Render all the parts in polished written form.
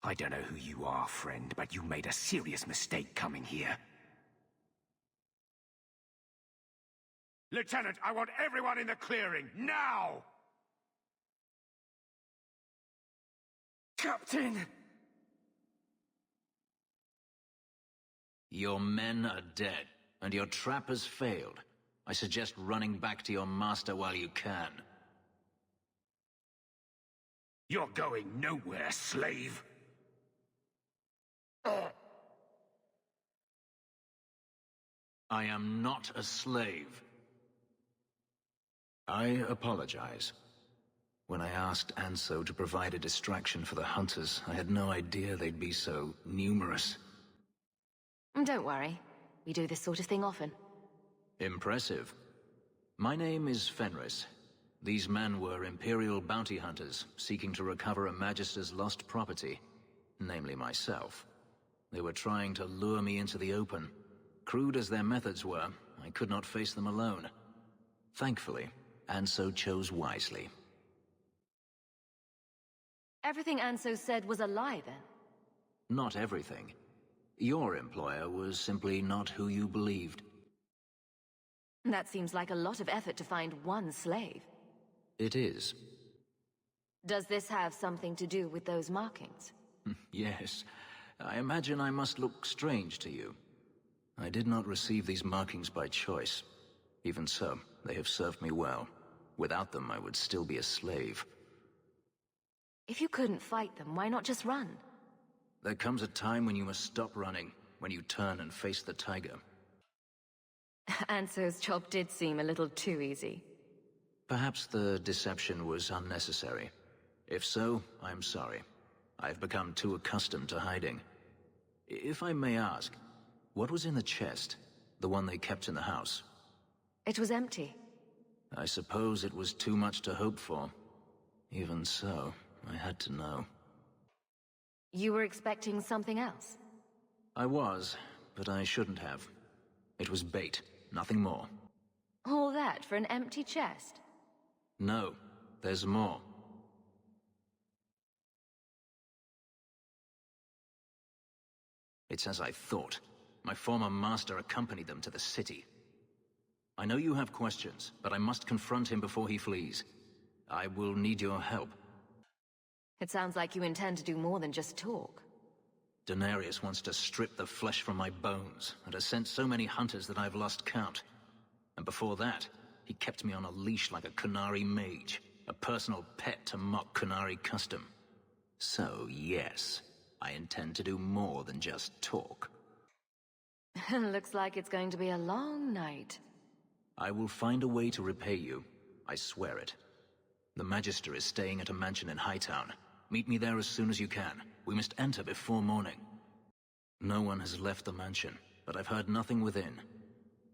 I don't know who you are, friend, but you made a serious mistake coming here. Lieutenant, I want everyone in the clearing, now! Captain! Your men are dead, and your trap has failed. I suggest running back to your master while you can. You're going nowhere, slave! I am not a slave. I apologize. When I asked Anso to provide a distraction for the hunters, I had no idea they'd be so numerous. Don't worry. We do this sort of thing often. Impressive. My name is Fenris. These men were Imperial bounty hunters, seeking to recover a Magister's lost property, namely myself. They were trying to lure me into the open. Crude as their methods were, I could not face them alone. Thankfully, Anso chose wisely. Everything Anso said was a lie, then? Not everything. Your employer was simply not who you believed. That seems like a lot of effort to find one slave. It is. Does this have something to do with those markings? Yes. I imagine I must look strange to you. I did not receive these markings by choice. Even so, they have served me well. Without them, I would still be a slave. If you couldn't fight them, why not just run? There comes a time when you must stop running, when you turn and face the tiger. Anso's job did seem a little too easy. Perhaps the deception was unnecessary. If so, I am sorry. I have become too accustomed to hiding. If I may ask, what was in the chest? The one they kept in the house? It was empty. I suppose it was too much to hope for. Even so, I had to know. You were expecting something else? I was, but I shouldn't have. It was bait, nothing more. All that for an empty chest? No, there's more. It's as I thought. My former master accompanied them to the city. I know you have questions, but I must confront him before he flees. I will need your help. It sounds like you intend to do more than just talk. Denarius wants to strip the flesh from my bones, and has sent so many hunters that I've lost count. And before that, he kept me on a leash like a Qunari mage, a personal pet to mock Qunari custom. So yes, I intend to do more than just talk. Looks like it's going to be a long night. I will find a way to repay you. I swear it. The Magister is staying at a mansion in Hightown. Meet me there as soon as you can. We must enter before morning. No one has left the mansion, but I've heard nothing within.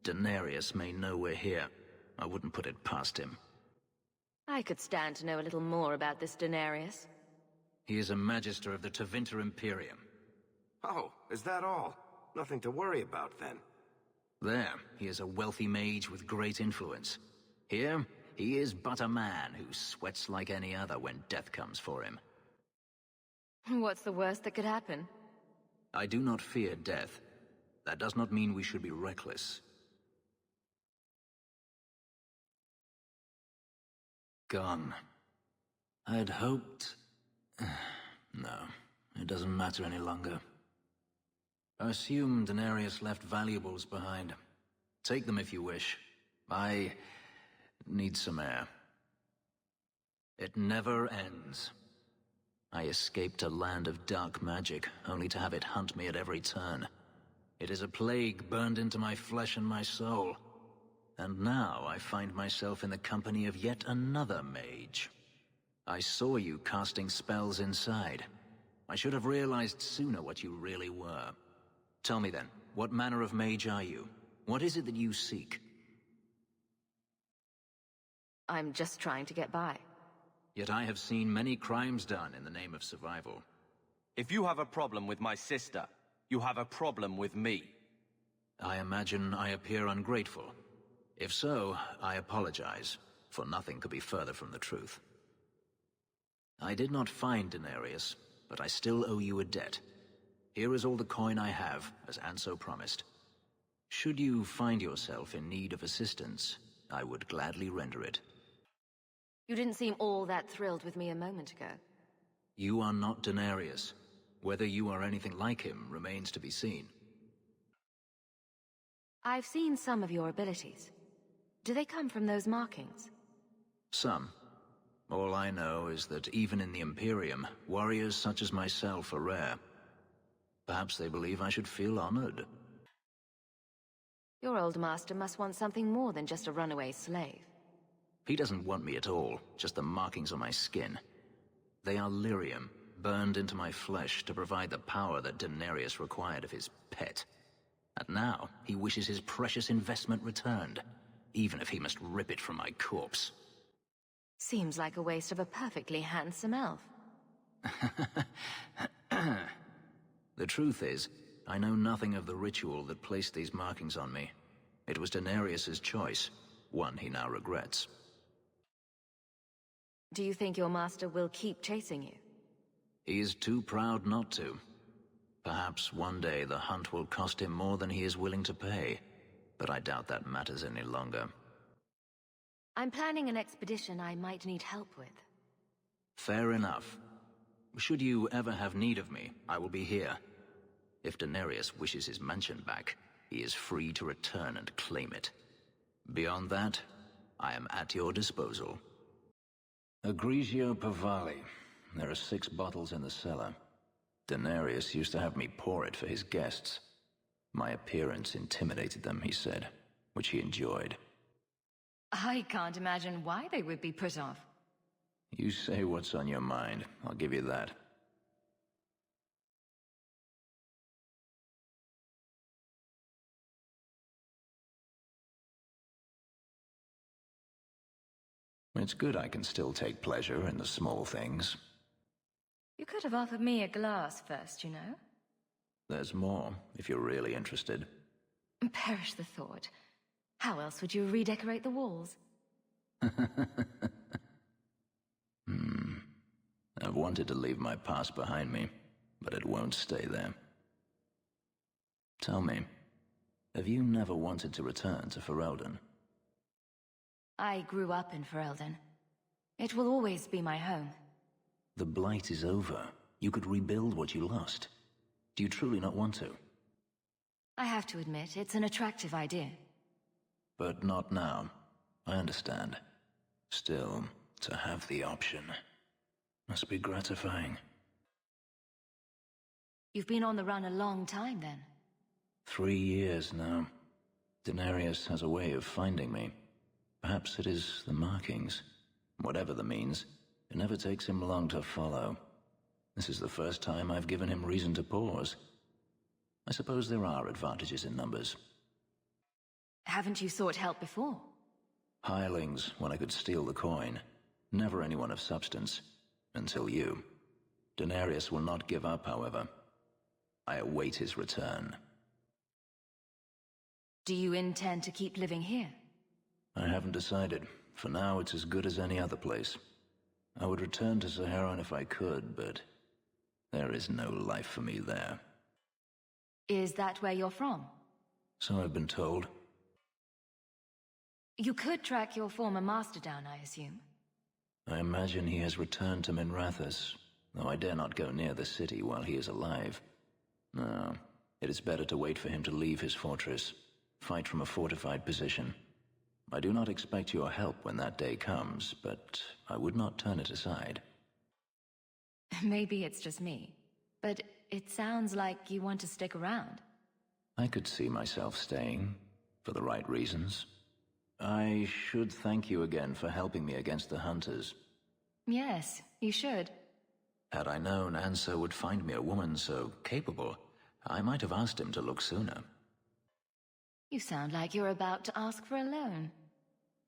Denarius may know we're here. I wouldn't put it past him. I could stand to know a little more about this Denarius. He is a Magister of the Tevinter Imperium. Oh, is that all? Nothing to worry about, then. There, he is a wealthy mage with great influence. Here, he is but a man who sweats like any other when death comes for him. What's the worst that could happen? I do not fear death. That does not mean we should be reckless. Gone. I'd hoped... No, it doesn't matter any longer. I assume Denarius left valuables behind. Take them if you wish. I need some air. It never ends. I escaped a land of dark magic, only to have it hunt me at every turn. It is a plague burned into my flesh and my soul. And now I find myself in the company of yet another mage. I saw you casting spells inside. I should have realized sooner what you really were. Tell me then, what manner of mage are you? What is it that you seek? I'm just trying to get by. Yet I have seen many crimes done in the name of survival. If you have a problem with my sister, you have a problem with me. I imagine I appear ungrateful. If so, I apologize, for nothing could be further from the truth. I did not find Denarius, but I still owe you a debt. Here is all the coin I have, as Anso promised. Should you find yourself in need of assistance, I would gladly render it. You didn't seem all that thrilled with me a moment ago. You are not Denarius. Whether you are anything like him remains to be seen. I've seen some of your abilities. Do they come from those markings? Some. All I know is that even in the Imperium, warriors such as myself are rare. Perhaps they believe I should feel honored. Your old master must want something more than just a runaway slave. He doesn't want me at all, just the markings on my skin. They are lyrium, burned into my flesh to provide the power that Denarius required of his pet. And now, he wishes his precious investment returned, even if he must rip it from my corpse. Seems like a waste of a perfectly handsome elf. The truth is, I know nothing of the ritual that placed these markings on me. It was Denarius's choice, one he now regrets. Do you think your master will keep chasing you? He is too proud not to. Perhaps one day the hunt will cost him more than he is willing to pay, but I doubt that matters any longer. I'm planning an expedition I might need help with. Fair enough. Should you ever have need of me, I will be here. If Denarius wishes his mansion back, he is free to return and claim it. Beyond that, I am at your disposal. Agrigio Pavali. There are 6 bottles in the cellar. Denarius used to have me pour it for his guests. My appearance intimidated them, he said, which he enjoyed. I can't imagine why they would be put off. You say what's on your mind, I'll give you that. It's good I can still take pleasure in the small things. You could have offered me a glass first, you know? There's more, if you're really interested. Perish the thought. How else would you redecorate the walls? I've wanted to leave my past behind me, but it won't stay there. Tell me, have you never wanted to return to Ferelden? I grew up in Ferelden. It will always be my home. The Blight is over. You could rebuild what you lost. Do you truly not want to? I have to admit, it's an attractive idea. But not now. I understand. Still, to have the option must be gratifying. You've been on the run a long time, then. 3 years now. Denarius has a way of finding me. Perhaps it is the markings. Whatever the means, it never takes him long to follow. This is the first time I've given him reason to pause. I suppose there are advantages in numbers. Haven't you sought help before? Hirelings, when I could steal the coin. Never anyone of substance. Until you. Denarius will not give up, however. I await his return. Do you intend to keep living here? I haven't decided. For now, it's as good as any other place. I would return to Zevran if I could, but there is no life for me there. Is that where you're from? So I've been told. You could track your former master down, I assume. I imagine he has returned to Minrathous, though I dare not go near the city while he is alive. No, it is better to wait for him to leave his fortress, fight from a fortified position. I do not expect your help when that day comes, but I would not turn it aside. Maybe it's just me, but it sounds like you want to stick around. I could see myself staying, for the right reasons. I should thank you again for helping me against the hunters. Yes, you should. Had I known Anso would find me a woman so capable, I might have asked him to look sooner. You sound like you're about to ask for a loan.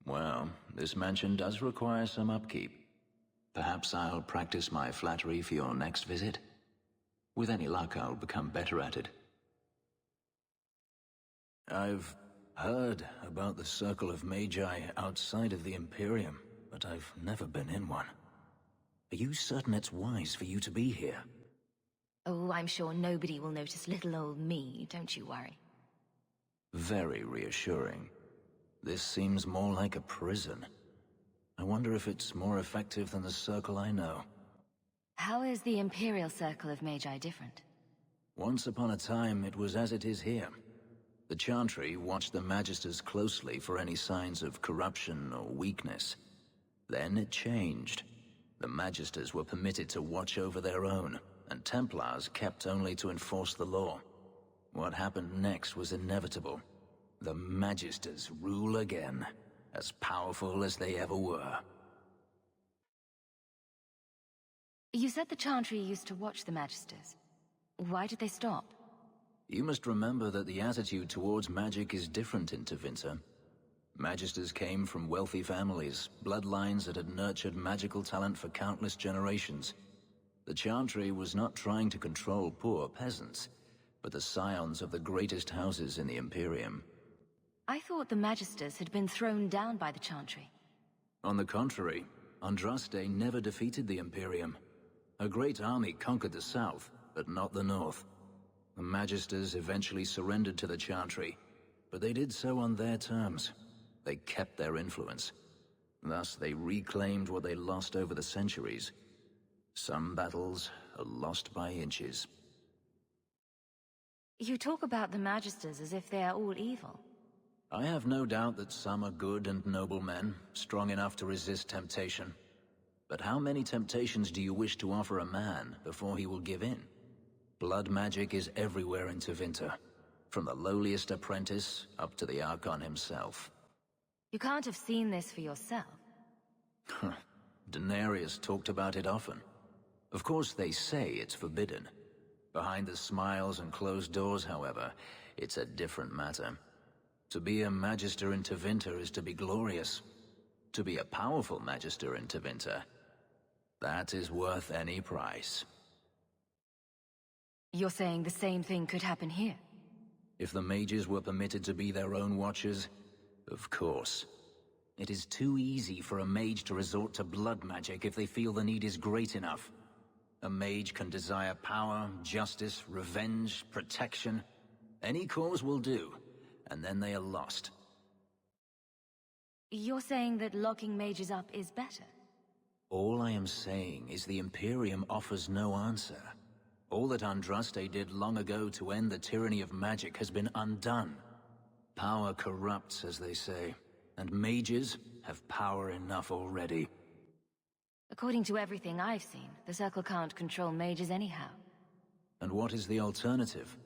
Well, this mansion does require some upkeep. Perhaps I'll practice my flattery for your next visit. With any luck, I'll become better at it. I've heard about the Circle of Magi outside of the Imperium, but I've never been in one. Are you certain it's wise for you to be here? Oh, I'm sure nobody will notice little old me, don't you worry. Very reassuring. This seems more like a prison. I wonder if it's more effective than the circle I know. How is the Imperial Circle of Magi different? Once upon a time, it was as it is here. The Chantry watched the Magisters closely for any signs of corruption or weakness. Then it changed. The Magisters were permitted to watch over their own, and Templars kept only to enforce the law. What happened next was inevitable. The Magisters rule again, as powerful as they ever were. You said the Chantry used to watch the Magisters. Why did they stop? You must remember that the attitude towards magic is different in Tevinter. Magisters came from wealthy families, bloodlines that had nurtured magical talent for countless generations. The Chantry was not trying to control poor peasants, but the scions of the greatest houses in the Imperium. I thought the Magisters had been thrown down by the Chantry. On the contrary, Andraste never defeated the Imperium. A great army conquered the south, but not the north. The Magisters eventually surrendered to the Chantry, but they did so on their terms. They kept their influence. Thus, they reclaimed what they lost over the centuries. Some battles are lost by inches. You talk about the Magisters as if they are all evil. I have no doubt that some are good and noble men, strong enough to resist temptation. But how many temptations do you wish to offer a man before he will give in? Blood magic is everywhere in Tevinter, from the lowliest apprentice up to the Archon himself. You can't have seen this for yourself. Daenerys talked about it often. Of course they say it's forbidden. Behind the smiles and closed doors, however, it's a different matter. To be a Magister in Tevinter is to be glorious. To be a powerful Magister in Tevinter, that is worth any price. You're saying the same thing could happen here? If the mages were permitted to be their own watchers, of course. It is too easy for a mage to resort to blood magic if they feel the need is great enough. A mage can desire power, justice, revenge, protection. Any cause will do, and then they are lost. You're saying that locking mages up is better? All I am saying is the Imperium offers no answer. All that Andraste did long ago to end the tyranny of magic has been undone. Power corrupts, as they say, and mages have power enough already. According to everything I've seen, the Circle can't control mages anyhow. And what is the alternative?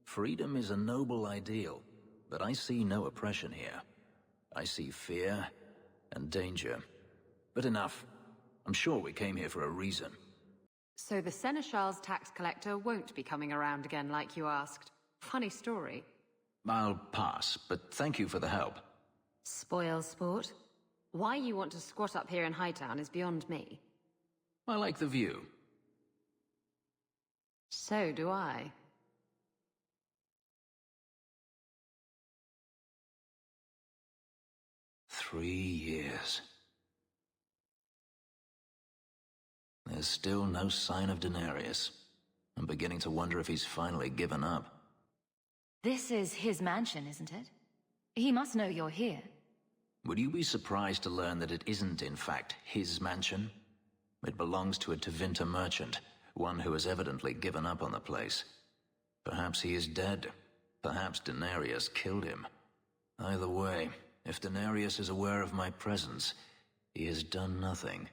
Freedom is a noble ideal, but I see no oppression here. I see fear and danger. But enough. I'm sure we came here for a reason. So the Seneschal's tax collector won't be coming around again like you asked. Funny story. I'll pass, but thank you for the help. Spoil sport. Why you want to squat up here in Hightown is beyond me. I like the view. So do I. "3 years. There's still no sign of Daenerys. I'm beginning to wonder if he's finally given up. This is his mansion, isn't it? He must know you're here. Would you be surprised to learn that it isn't, in fact, his mansion? It belongs to a Tevinter merchant, one who has evidently given up on the place. Perhaps he is dead. Perhaps Daenerys killed him. Either way, if Daenerys is aware of my presence, he has done nothing.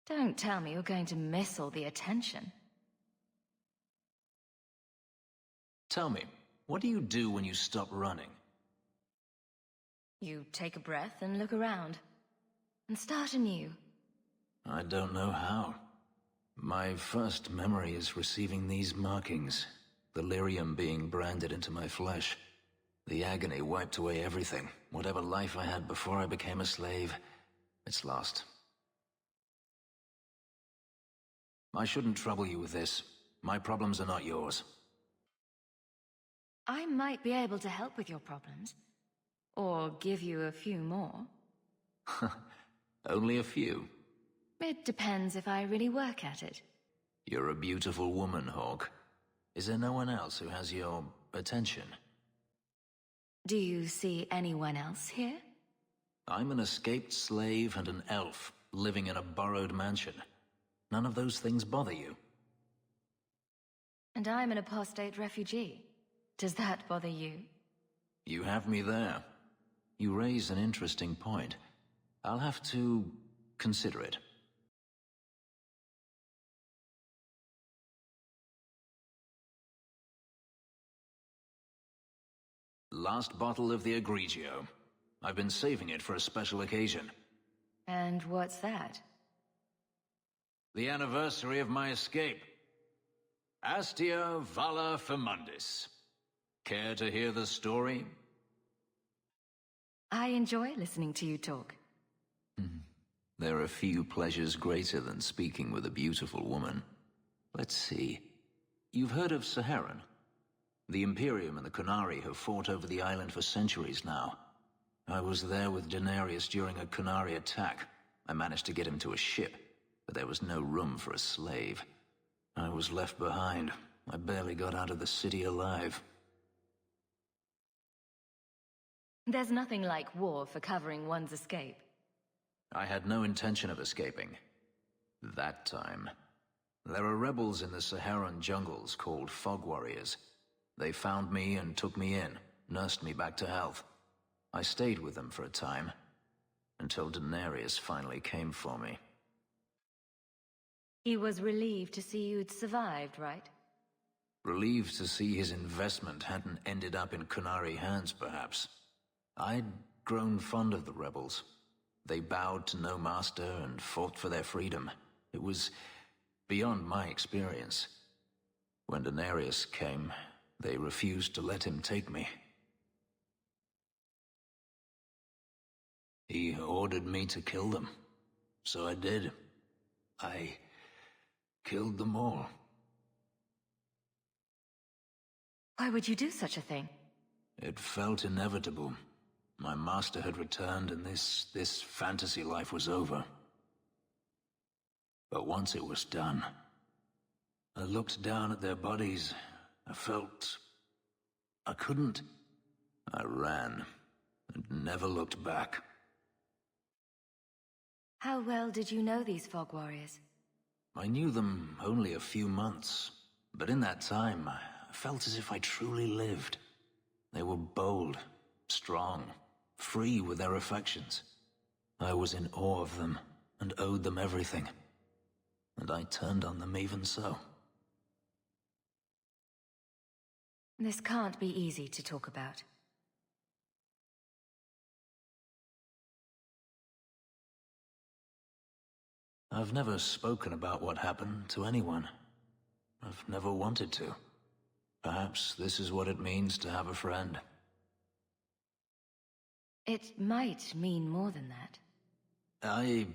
Don't tell me you're going to miss all the attention. Tell me, what do you do when you stop running? You take a breath and look around. And start anew. I don't know how. My first memory is receiving these markings. The lyrium being branded into my flesh. The agony wiped away everything. Whatever life I had before I became a slave, it's lost. I shouldn't trouble you with this. My problems are not yours. I might be able to help with your problems. Or give you a few more. Only a few. It depends if I really work at it. You're a beautiful woman, Hawke. Is there no one else who has your attention? Do you see anyone else here? I'm an escaped slave and an elf, living in a borrowed mansion. None of those things bother you? And I'm an apostate refugee. Does that bother you? You have me there. You raise an interesting point. I'll have to consider it. Last bottle of the Egregio. I've been saving it for a special occasion. And what's that? The anniversary of my escape. Astia Vala Femundis. Care to hear the story? I enjoy listening to you talk. There are few pleasures greater than speaking with a beautiful woman. Let's see. You've heard of Saharan? The Imperium and the Qunari have fought over the island for centuries now. I was there with Daenerys during a Qunari attack. I managed to get him to a ship, but there was no room for a slave. I was left behind. I barely got out of the city alive. There's nothing like war for covering one's escape. I had no intention of escaping. That time. There are rebels in the Saharan jungles called Fog Warriors. They found me and took me in, nursed me back to health. I stayed with them for a time, until Daenerys finally came for me. He was relieved to see you'd survived, right? Relieved to see his investment hadn't ended up in Qunari hands, perhaps. I'd grown fond of the rebels. They bowed to no master and fought for their freedom. It was beyond my experience. When Daenerys came, they refused to let him take me. He ordered me to kill them. So I did. I killed them all. Why would you do such a thing? It felt inevitable. My master had returned and this fantasy life was over. But once it was done, I looked down at their bodies. I felt I couldn't. I ran and never looked back. How well did you know these Fog Warriors? I knew them only a few months, but in that time, I felt as if I truly lived. They were bold, strong, free with their affections. I was in awe of them and owed them everything. And I turned on them even so. This can't be easy to talk about. I've never spoken about what happened to anyone. I've never wanted to. Perhaps this is what it means to have a friend. It might mean more than that. I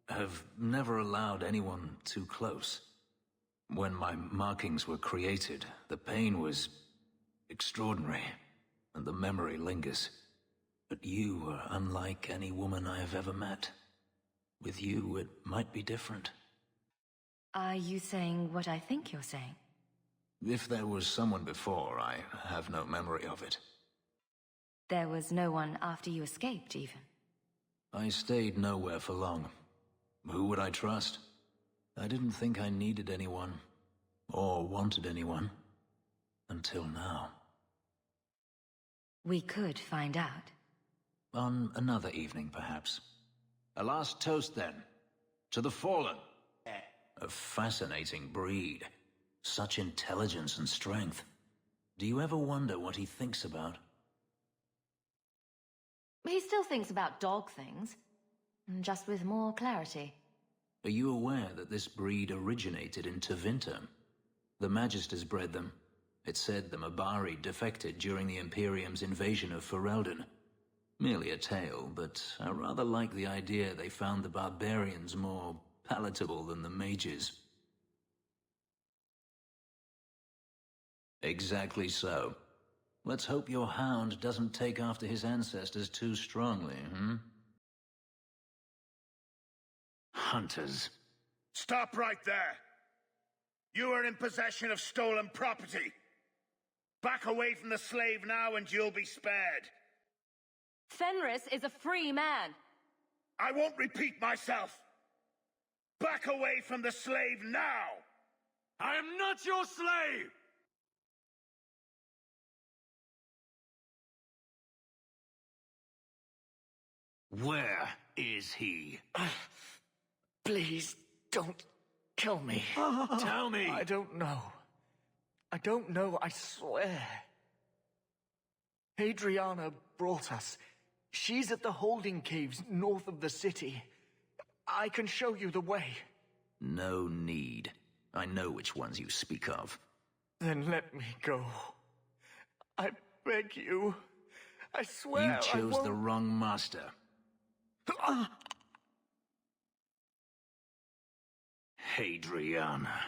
have never allowed anyone too close. When my markings were created, the pain was extraordinary, and the memory lingers. But you are unlike any woman I have ever met. With you, it might be different. Are you saying what I think you're saying? If there was someone before, I have no memory of it. There was no one after you escaped, even? I stayed nowhere for long. Who would I trust? I didn't think I needed anyone, or wanted anyone, until now. We could find out. On another evening, perhaps. A last toast, then. To the Fallen. A fascinating breed. Such intelligence and strength. Do you ever wonder what he thinks about? He still thinks about dog things, just with more clarity. Are you aware that this breed originated in Tevinter? The Magisters bred them. It said the Mabari defected during the Imperium's invasion of Ferelden. Merely a tale, but I rather like the idea they found the barbarians more palatable than the mages. Exactly so. Let's hope your hound doesn't take after his ancestors too strongly, Hunters. Stop right there! You are in possession of stolen property. Back away from the slave now and you'll be spared. Fenris is a free man. I won't repeat myself. Back away from the slave now! I am not your slave! Where is he? Please, don't kill me. Tell me! I don't know. I don't know, I swear. Adriana brought us. She's at the holding caves north of the city. I can show you the way. No need. I know which ones you speak of. Then let me go. I beg you. I swear You chose I won't... the wrong master. Adriana.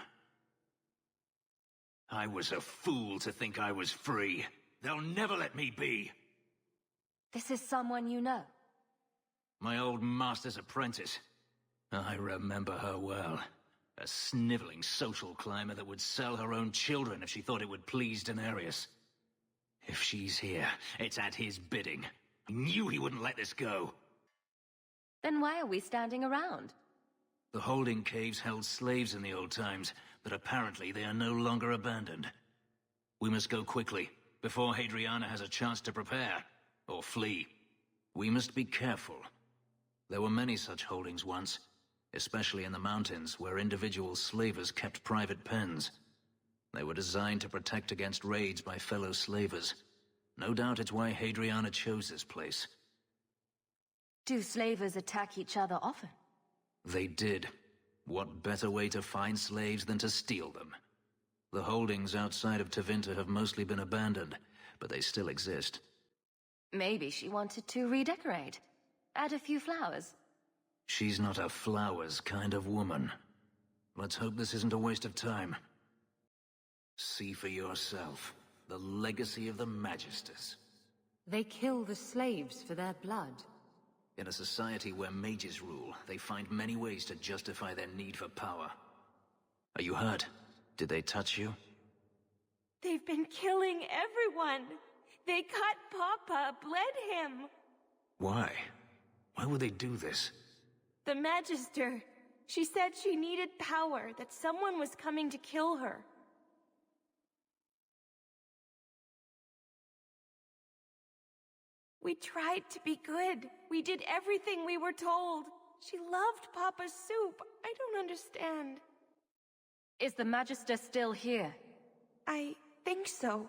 I was a fool to think I was free. They'll never let me be. This is someone you know. My old master's apprentice. I remember her well. A sniveling social climber that would sell her own children if she thought it would please Daenerys. If she's here, it's at his bidding. I knew he wouldn't let this go. Then why are we standing around? The holding caves held slaves in the old times, but apparently they are no longer abandoned. We must go quickly, before Hadriana has a chance to prepare, or flee. We must be careful. There were many such holdings once, especially in the mountains, where individual slavers kept private pens. They were designed to protect against raids by fellow slavers. No doubt it's why Hadriana chose this place. Do slavers attack each other often? They did. What better way to find slaves than to steal them? The holdings outside of Tevinter have mostly been abandoned, but they still exist. Maybe she wanted to redecorate. Add a few flowers. She's not a flowers kind of woman. Let's hope this isn't a waste of time. See for yourself. The legacy of the Magisters. They kill the slaves for their blood. In a society where mages rule, they find many ways to justify their need for power. Are you hurt? Did they touch you? They've been killing everyone. They cut Papa, bled him. Why? Why would they do this? The Magister. She said she needed power, that someone was coming to kill her. We tried to be good. We did everything we were told. She loved Papa's soup. I don't understand. Is the Magister still here? I think so.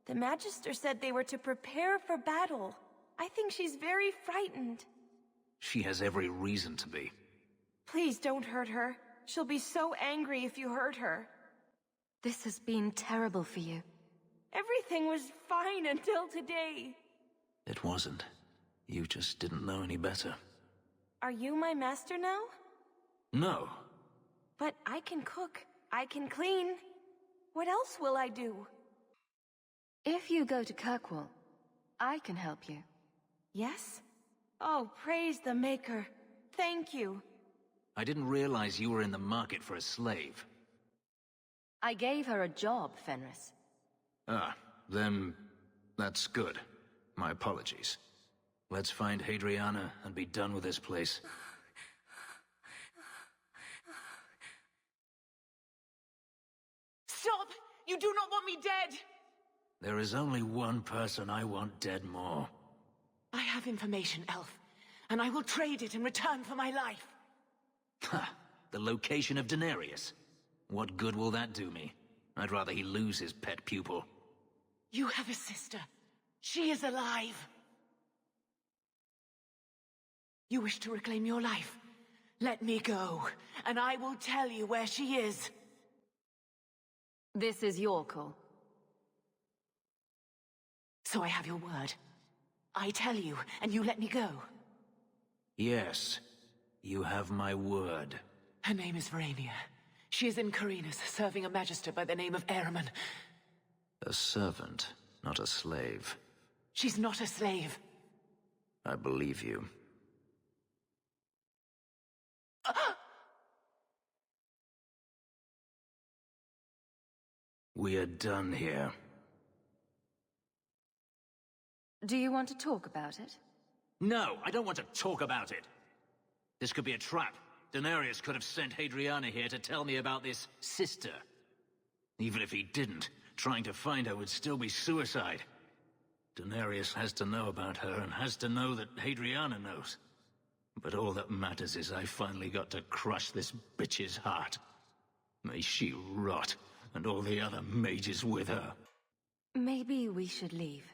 The Magister said they were to prepare for battle. I think she's very frightened. She has every reason to be. Please don't hurt her. She'll be so angry if you hurt her. This has been terrible for you. Everything was fine until today. It wasn't. You just didn't know any better. Are you my master now? No. But I can cook. I can clean. What else will I do? If you go to Kirkwall, I can help you. Yes? Oh, praise the Maker. Thank you. I didn't realize you were in the market for a slave. I gave her a job, Fenris. Ah, then that's good. My apologies. Let's find Hadriana and be done with this place. Stop! You do not want me dead! There is only one person I want dead more. I have information, Elf, and I will trade it in return for my life. Ha! The location of Daenerys. What good will that do me? I'd rather he lose his pet pupil. You have a sister. She is alive. You wish to reclaim your life? Let me go, and I will tell you where she is. This is your call. So I have your word. I tell you, and you let me go. Yes, you have my word. Her name is Verania. She is in Carinus, serving a magister by the name of Ahriman. A servant, not a slave. She's not a slave. I believe you. We are done here. Do you want to talk about it? No, I don't want to talk about it. This could be a trap. Daenerys could have sent Hadriana here to tell me about this sister. Even if he didn't, trying to find her would still be suicide. Daenerys has to know about her and has to know that Hadriana knows. But all that matters is I finally got to crush this bitch's heart. May she rot, and all the other mages with her. Maybe we should leave.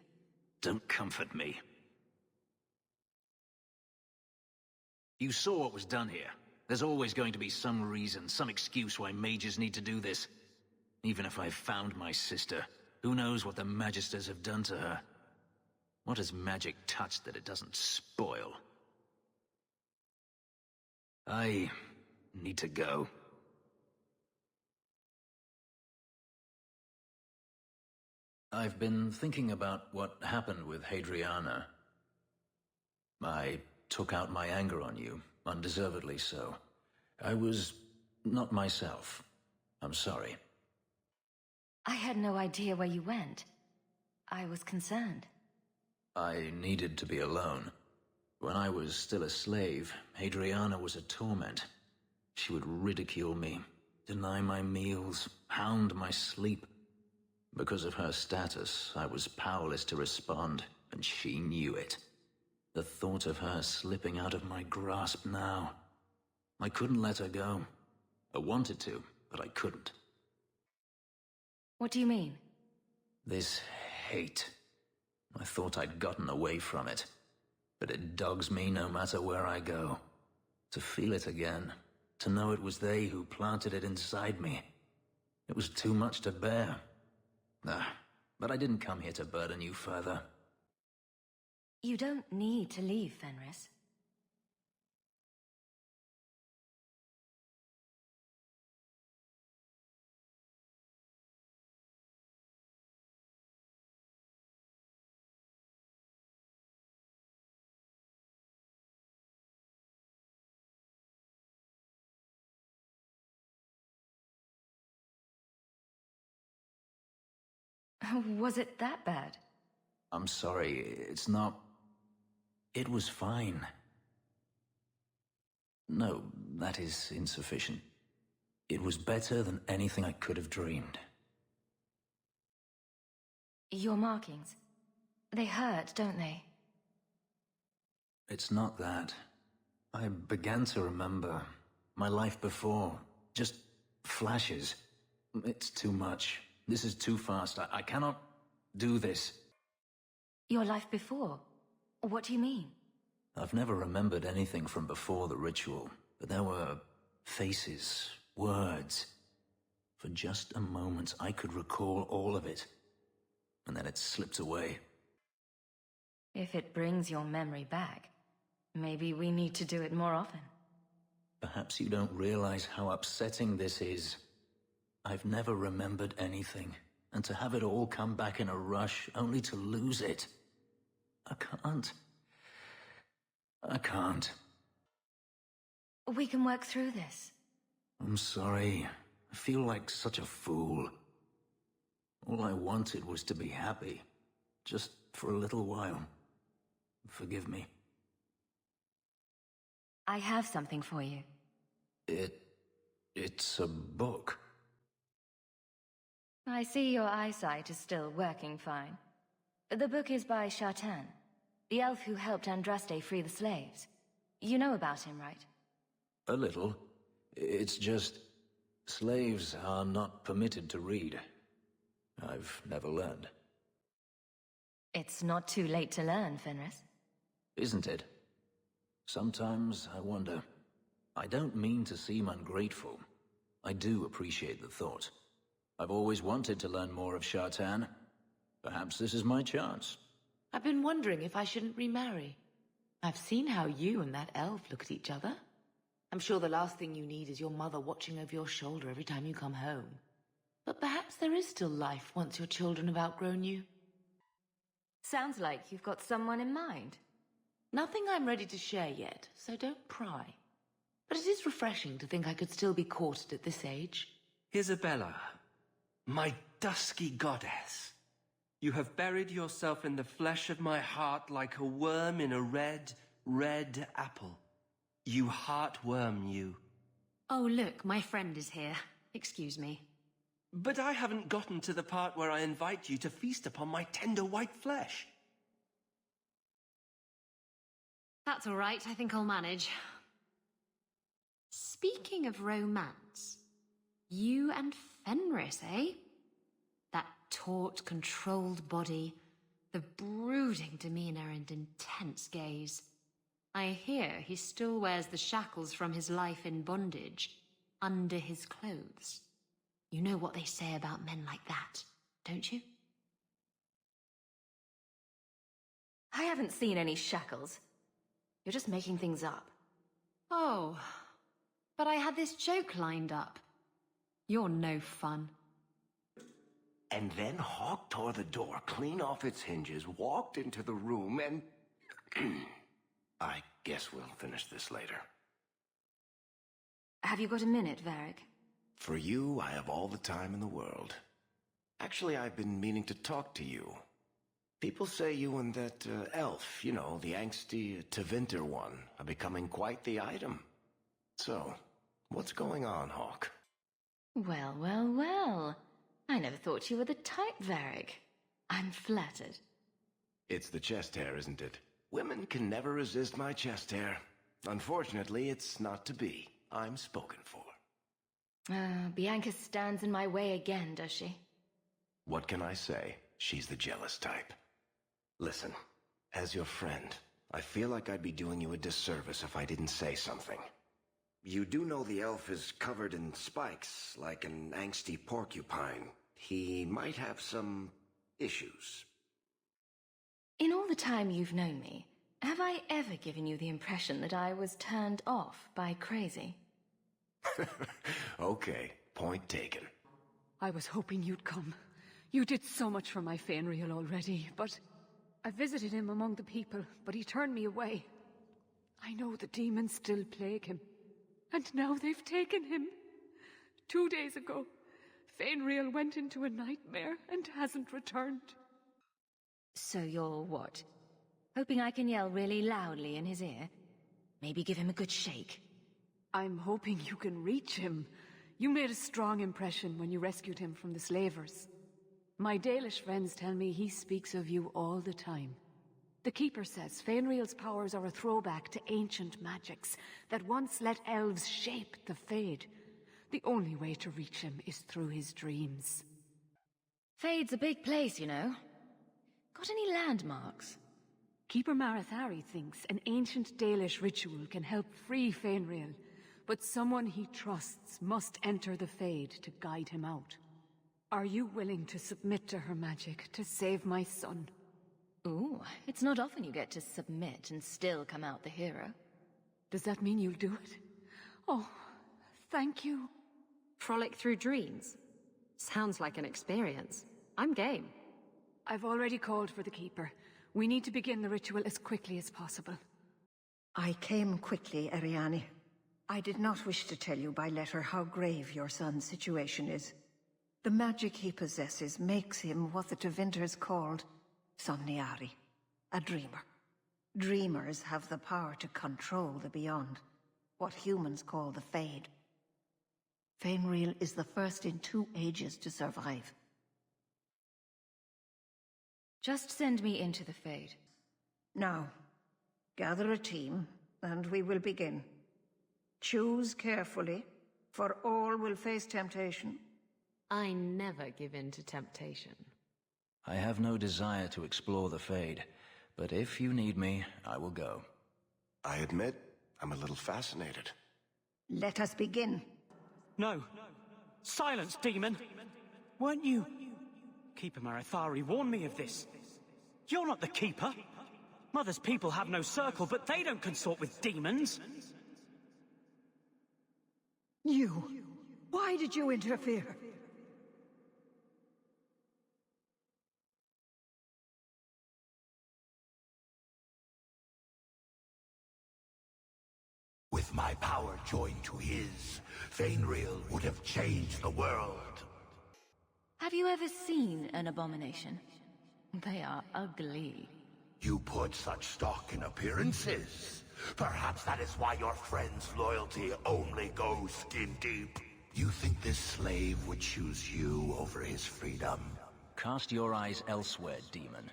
Don't comfort me. You saw what was done here. There's always going to be some reason, some excuse why mages need to do this. Even if I found my sister, who knows what the Magisters have done to her? What has magic touched that it doesn't spoil? I need to go. I've been thinking about what happened with Hadriana. I took out my anger on you, undeservedly so. I was not myself. I'm sorry. I had no idea where you went. I was concerned. I needed to be alone. When I was still a slave, Hadriana was a torment. She would ridicule me, deny my meals, hound my sleep. Because of her status, I was powerless to respond, and she knew it. The thought of her slipping out of my grasp now. I couldn't let her go. I wanted to, but I couldn't. What do you mean? This hate. I thought I'd gotten away from it. But it dogs me no matter where I go. To feel it again. To know it was they who planted it inside me. It was too much to bear. But I didn't come here to burden you further. You don't need to leave, Fenris. Was it that bad? I'm sorry, it's not... It was fine. No, that is insufficient. It was better than anything I could have dreamed. Your markings. They hurt, don't they? It's not that. I began to remember my life before. Just flashes. It's too much. This is too fast. I cannot do this. Your life before? What do you mean? I've never remembered anything from before the ritual, but there were faces, words. For just a moment, I could recall all of it, and then it slipped away. If it brings your memory back, maybe we need to do it more often. Perhaps you don't realize how upsetting this is. I've never remembered anything, and to have it all come back in a rush, only to lose it. I can't. We can work through this. I'm sorry. I feel like such a fool. All I wanted was to be happy. Just for a little while. Forgive me. I have something for you. It's a book. I see your eyesight is still working fine. The book is by Shartan, the elf who helped Andraste free the slaves. You know about him, right? A little. It's just... slaves are not permitted to read. I've never learned. It's not too late to learn, Fenris. Isn't it? Sometimes I wonder. I don't mean to seem ungrateful. I do appreciate the thought. I've always wanted to learn more of Shartan. Perhaps this is my chance. I've been wondering if I shouldn't remarry. I've seen how you and that elf look at each other. I'm sure the last thing you need is your mother watching over your shoulder every time you come home. But perhaps there is still life once your children have outgrown you. Sounds like you've got someone in mind. Nothing I'm ready to share yet, so don't pry. But it is refreshing to think I could still be courted at this age. Isabela, my dusky goddess. You have buried yourself in the flesh of my heart like a worm in a red, red apple. You heartworm, you. Oh, look, my friend is here. Excuse me. But I haven't gotten to the part where I invite you to feast upon my tender white flesh. That's all right, I think I'll manage. Speaking of romance, you and Fenris, eh? That taut, controlled body, the brooding demeanor and intense gaze. I hear he still wears the shackles from his life in bondage under his clothes. You know what they say about men like that, don't you? I haven't seen any shackles. You're just making things up. Oh, but I had this joke lined up. You're no fun. And then Hawke tore the door clean off its hinges, walked into the room, and... I guess we'll finish this later. Have you got a minute, Varric? For you, I have all the time in the world. Actually, I've been meaning to talk to you. People say you and that elf, you know, the angsty Tevinter one, are becoming quite the item. So, what's going on, Hawke? Well, well, well. I never thought you were the type, Varric. I'm flattered. It's the chest hair, isn't it? Women can never resist my chest hair. Unfortunately, it's not to be. I'm spoken for. Bianca stands in my way again, does she? What can I say? She's the jealous type. Listen, as your friend, I feel like I'd be doing you a disservice if I didn't say something. You do know the elf is covered in spikes, like an angsty porcupine. He might have some issues. In all the time you've known me, have I ever given you the impression that I was turned off by crazy? Okay, point taken. I was hoping you'd come. You did so much for my Fenris already, but... I visited him among the people, but he turned me away. I know the demons still plague him. And now they've taken him. 2 days ago, Fenris went into a nightmare and hasn't returned. So you're what? Hoping I can yell really loudly in his ear? Maybe give him a good shake? I'm hoping you can reach him. You made a strong impression when you rescued him from the slavers. My Dalish friends tell me he speaks of you all the time. The Keeper says Fenriel's powers are a throwback to ancient magics that once let elves shape the Fade. The only way to reach him is through his dreams. Fade's a big place, you know. Got any landmarks? Keeper Marathari thinks an ancient Dalish ritual can help free Fenriel, but someone he trusts must enter the Fade to guide him out. Are you willing to submit to her magic to save my son? Ooh, it's not often you get to submit and still come out the hero. Does that mean you'll do it? Oh, thank you. Frolic through dreams? Sounds like an experience. I'm game. I've already called for the Keeper. We need to begin the ritual as quickly as possible. I came quickly, Ariane. I did not wish to tell you by letter how grave your son's situation is. The magic he possesses makes him what the Tevinters called Somniari, a dreamer. Dreamers have the power to control the beyond, what humans call the Fade. Fenriel is the first in 2 ages to survive. Just send me into the Fade. Now, gather a team, and we will begin. Choose carefully, for all will face temptation. I never give in to temptation. I have no desire to explore the Fade, but if you need me, I will go. I admit, I'm a little fascinated. Let us begin. No. Silence, demon! Weren't you... Keeper Marathari warned me of this. You're not the Keeper. Mother's people have no circle, but they don't consort with demons. You! Why did you interfere? With my power joined to his, Fenriel would have changed the world. Had Have you ever seen an abomination? They are ugly. You put such stock in appearances. Perhaps that is why your friend's loyalty only goes skin deep. You think this slave would choose you over his freedom? Cast your eyes elsewhere, demon.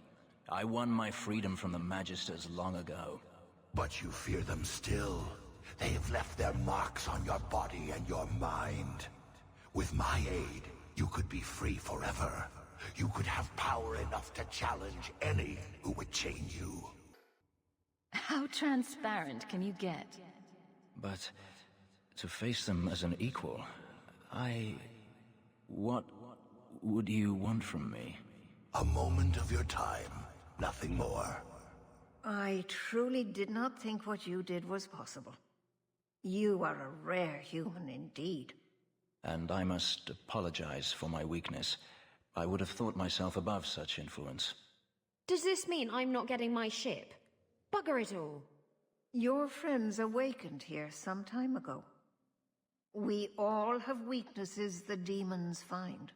I won my freedom from the Magisters long ago. But you fear them still. They have left their marks on your body and your mind. With my aid, you could be free forever. You could have power enough to challenge any who would chain you. How transparent can you get? But to face them as an equal, What would you want from me? A moment of your time, nothing more. I truly did not think what you did was possible. You are a rare human indeed. And I must apologize for my weakness. I would have thought myself above such influence. Does this mean I'm not getting my ship? Bugger it all. Your friends awakened here some time ago. We all have weaknesses the demons find.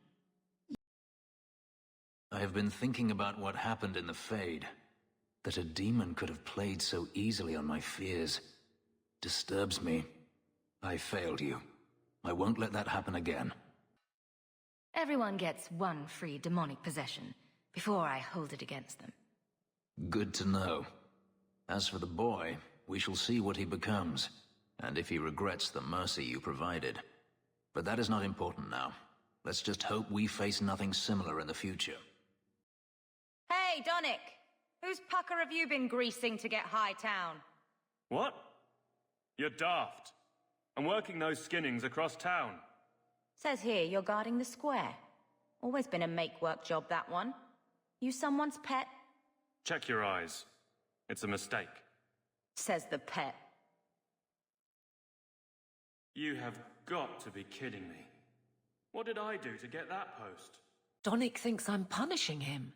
I have been thinking about what happened in the Fade. That a demon could have played so easily on my fears disturbs me. I failed you. I won't let that happen again. Everyone gets one free demonic possession before I hold it against them. Good to know. As for the boy, we shall see what he becomes, and if he regrets the mercy you provided. But that is not important now. Let's just hope we face nothing similar in the future. Hey, Donnic! Whose pucker have you been greasing to get High Town? What? You're daft. I'm working those skinnings across town. Says here you're guarding the square. Always been a make-work job, that one. You someone's pet? Check your eyes. It's a mistake. Says the pet. You have got to be kidding me. What did I do to get that post? Donnic thinks I'm punishing him.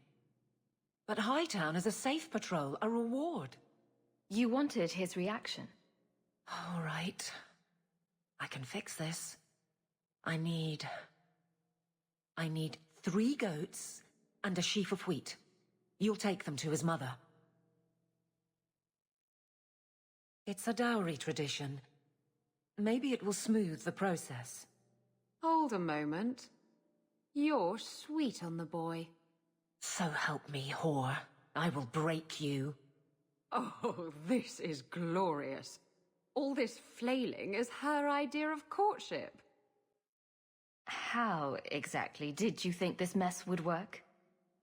But Hightown is a safe patrol, a reward. You wanted his reaction. All right. I can fix this. I need 3 goats and a sheaf of wheat. You'll take them to his mother. It's a dowry tradition. Maybe it will smooth the process. Hold a moment. You're sweet on the boy. So help me, whore. I will break you. Oh, this is glorious. All this flailing is her idea of courtship. How exactly did you think this mess would work?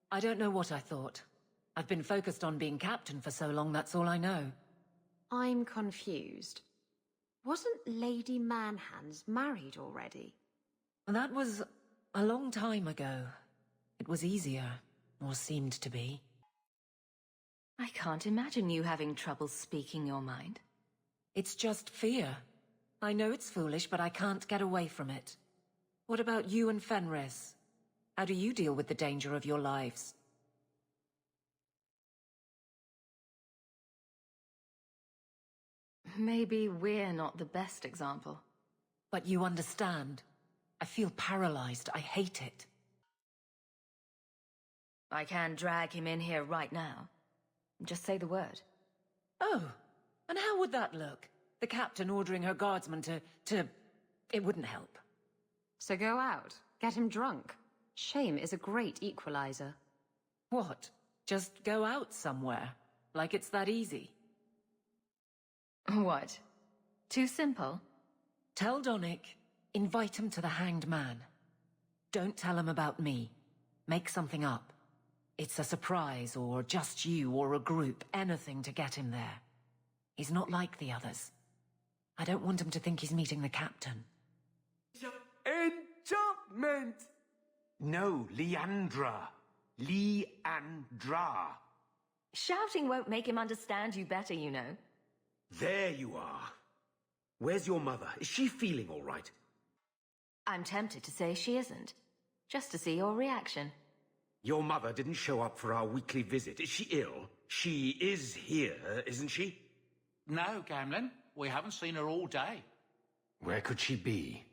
I don't know what I thought. I've been focused on being captain for so long, that's all I know. I'm confused. Wasn't Lady Manhands married already? That was a long time ago. It was easier, or seemed to be. I can't imagine you having trouble speaking your mind. It's just fear. I know it's foolish, but I can't get away from it. What about you and Fenris? How do you deal with the danger of your lives? Maybe we're not the best example. But you understand. I feel paralyzed. I hate it. I can drag him in here right now. Just say the word. Oh, and how would that look? The captain ordering her guardsmen to... It wouldn't help. So go out. Get him drunk. Shame is a great equalizer. What? Just go out somewhere? Like it's that easy? What? Too simple? Tell Donnic, invite him to the Hanged Man. Don't tell him about me. Make something up. It's a surprise, or just you, or a group, anything to get him there. He's not like the others. I don't want him to think he's meeting the captain. Enchantment! No, Leandra. Leandra. Shouting won't make him understand you better, you know. There you are. Where's your mother? Is she feeling all right? I'm tempted to say she isn't. Just to see your reaction. Your mother didn't show up for our weekly visit. Is she ill? She is here, isn't she? No, Gamlen. We haven't seen her all day. Where could she be?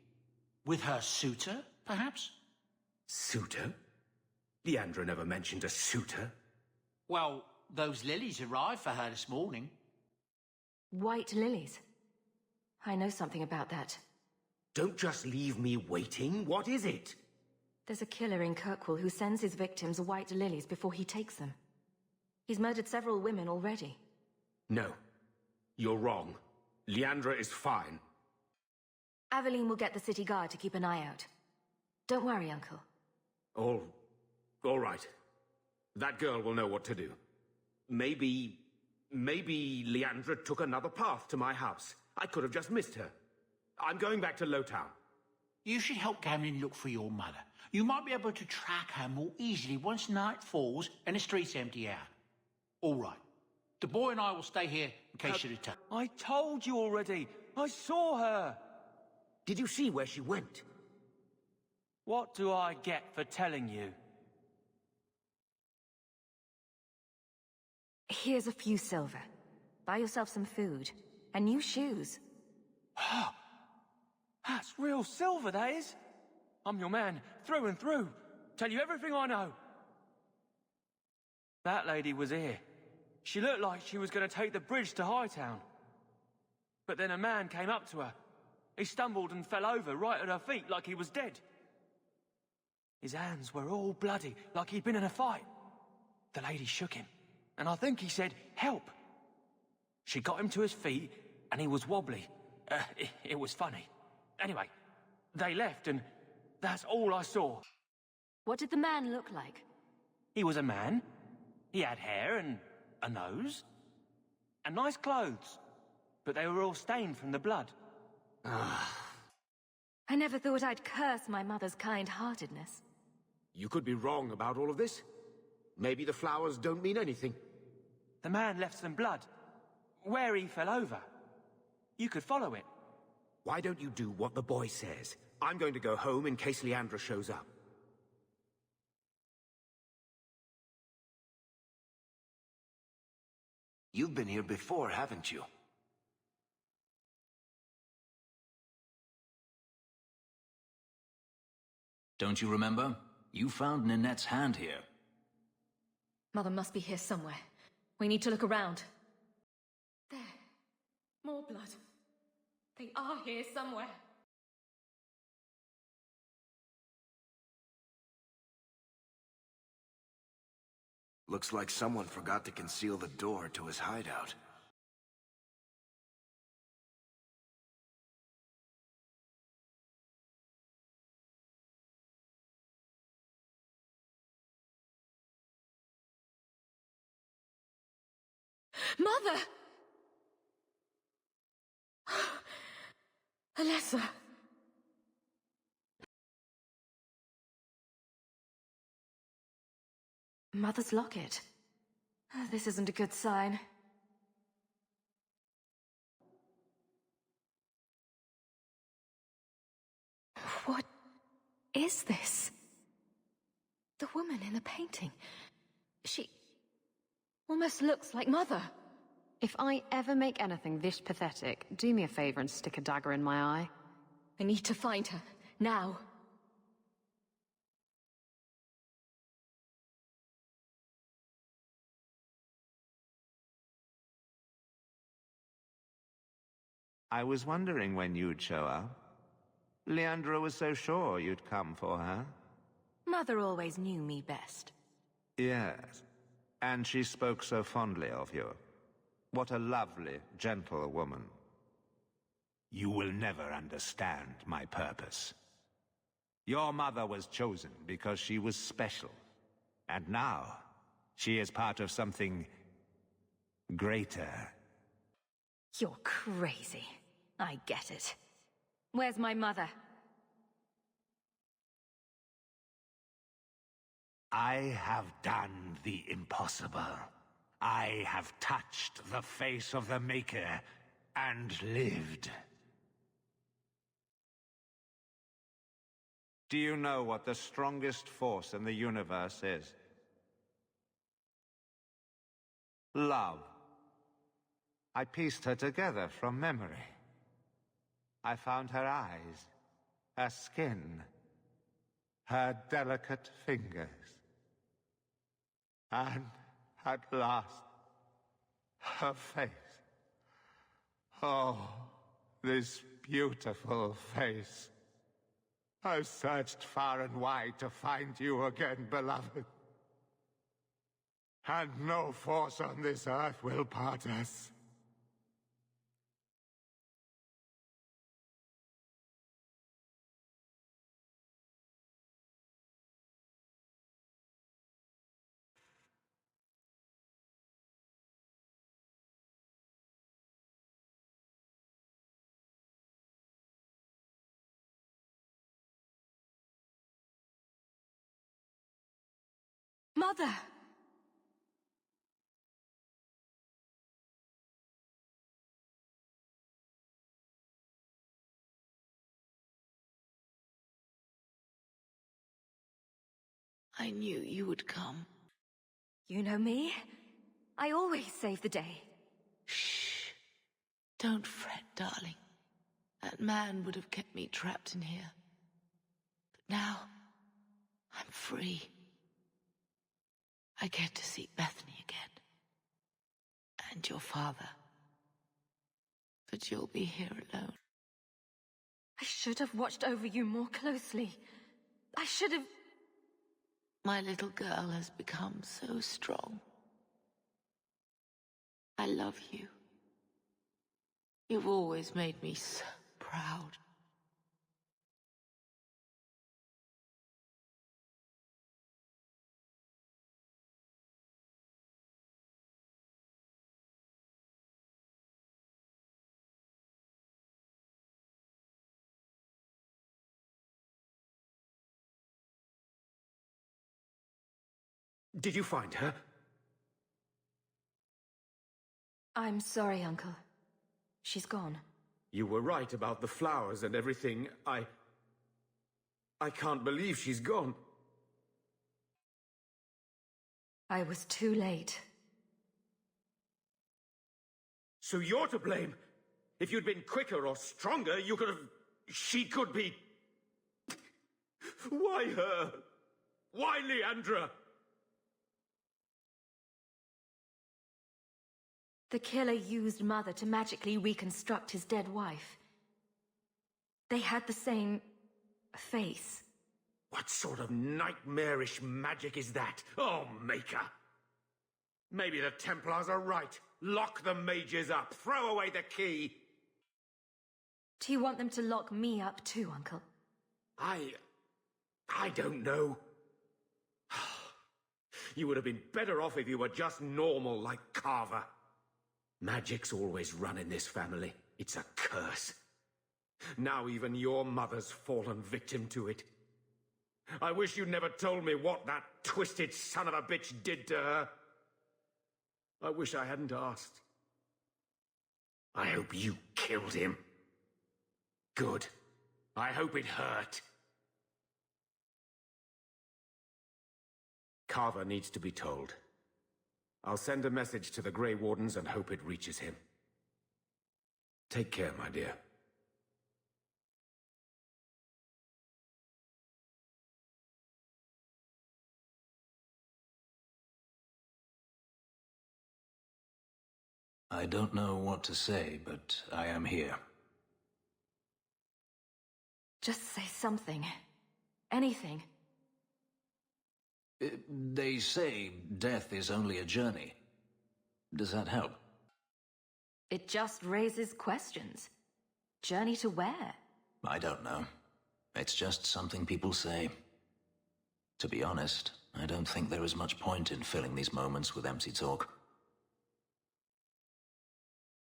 With her suitor, perhaps? Suitor? Leandra never mentioned a suitor. Well, those lilies arrived for her this morning. White lilies. I know something about that. Don't just leave me waiting. What is it? There's a killer in Kirkwall who sends his victims white lilies before he takes them. He's murdered several women already. No. You're wrong. Leandra is fine. Aveline will get the city guard to keep an eye out. Don't worry, Uncle. All right. That girl will know what to do. Maybe Leandra took another path to my house. I could have just missed her. I'm going back to Lowtown. You should help Gamlen look for your mother. You might be able to track her more easily once night falls and the streets empty out. All right. The boy and I will stay here in case she returns. I told you already. I saw her. Did you see where she went? What do I get for telling you? Here's a few silver. Buy yourself some food. And new shoes. That's real silver, that is. I'm your man, through and through. Tell you everything I know. That lady was here. She looked like she was going to take the bridge to Hightown. But then a man came up to her. He stumbled and fell over right at her feet like he was dead. His hands were all bloody, like he'd been in a fight. The lady shook him, and I think he said, "Help." She got him to his feet, and he was wobbly. It was funny. Anyway, they left, and that's all I saw. What did the man look like? He was a man. He had hair and a nose. And nice clothes. But they were all stained from the blood. I never thought I'd curse my mother's kind-heartedness. You could be wrong about all of this. Maybe the flowers don't mean anything. The man left some blood. Where he fell over. You could follow it. Why don't you do what the boy says? I'm going to go home in case Leandra shows up. You've been here before, haven't you? Don't you remember? You found Ninette's hand here. Mother must be here somewhere. We need to look around. There. More blood. They are here somewhere. Looks like someone forgot to conceal the door to his hideout. Mother! Alessa! Mother's locket. This isn't a good sign. What is this? The woman in the painting. She almost looks like Mother. If I ever make anything this pathetic, do me a favor and stick a dagger in my eye. I need to find her. Now. I was wondering when you'd show up. Leandra was so sure you'd come for her. Mother always knew me best. Yes, and she spoke so fondly of you. What a lovely, gentle woman. You will never understand my purpose. Your mother was chosen because she was special. And now, she is part of something greater. You're crazy. I get it. Where's my mother? I have done the impossible. I have touched the face of the Maker and lived. Do you know what the strongest force in the universe is? Love. I pieced her together from memory. I found her eyes, her skin, her delicate fingers. And at last, her face. Oh, this beautiful face. I've searched far and wide to find you again, beloved. And no force on this earth will part us. Mother! I knew you would come. You know me. I always save the day. Shh. Don't fret, darling. That man would have kept me trapped in here. But now, I'm free. I get to see Bethany again. And your father. But you'll be here alone. I should have watched over you more closely. I should have... My little girl has become so strong. I love you. You've always made me so proud. Did you find her? I'm sorry, Uncle. She's gone. You were right about the flowers and everything. I can't believe she's gone. I was too late. So you're to blame. If you'd been quicker or stronger, you could have... She could be... Why her? Why Leandra? The killer used Mother to magically reconstruct his dead wife. They had the same... face. What sort of nightmarish magic is that? Oh, Maker! Maybe the Templars are right. Lock the mages up. Throw away the key. Do you want them to lock me up too, Uncle? I don't know. You would have been better off if you were just normal like Carver. Magic's always run in this family. It's a curse. Now even your mother's fallen victim to it. I wish you'd never told me what that twisted son of a bitch did to her. I wish I hadn't asked. I hope you killed him. Good. I hope it hurt. Carver needs to be told. I'll send a message to the Grey Wardens and hope it reaches him. Take care, my dear. I don't know what to say, but I am here. Just say something. Anything. They say death is only a journey. Does that help? It just raises questions. Journey to where? I don't know. It's just something people say. To be honest, I don't think there is much point in filling these moments with empty talk.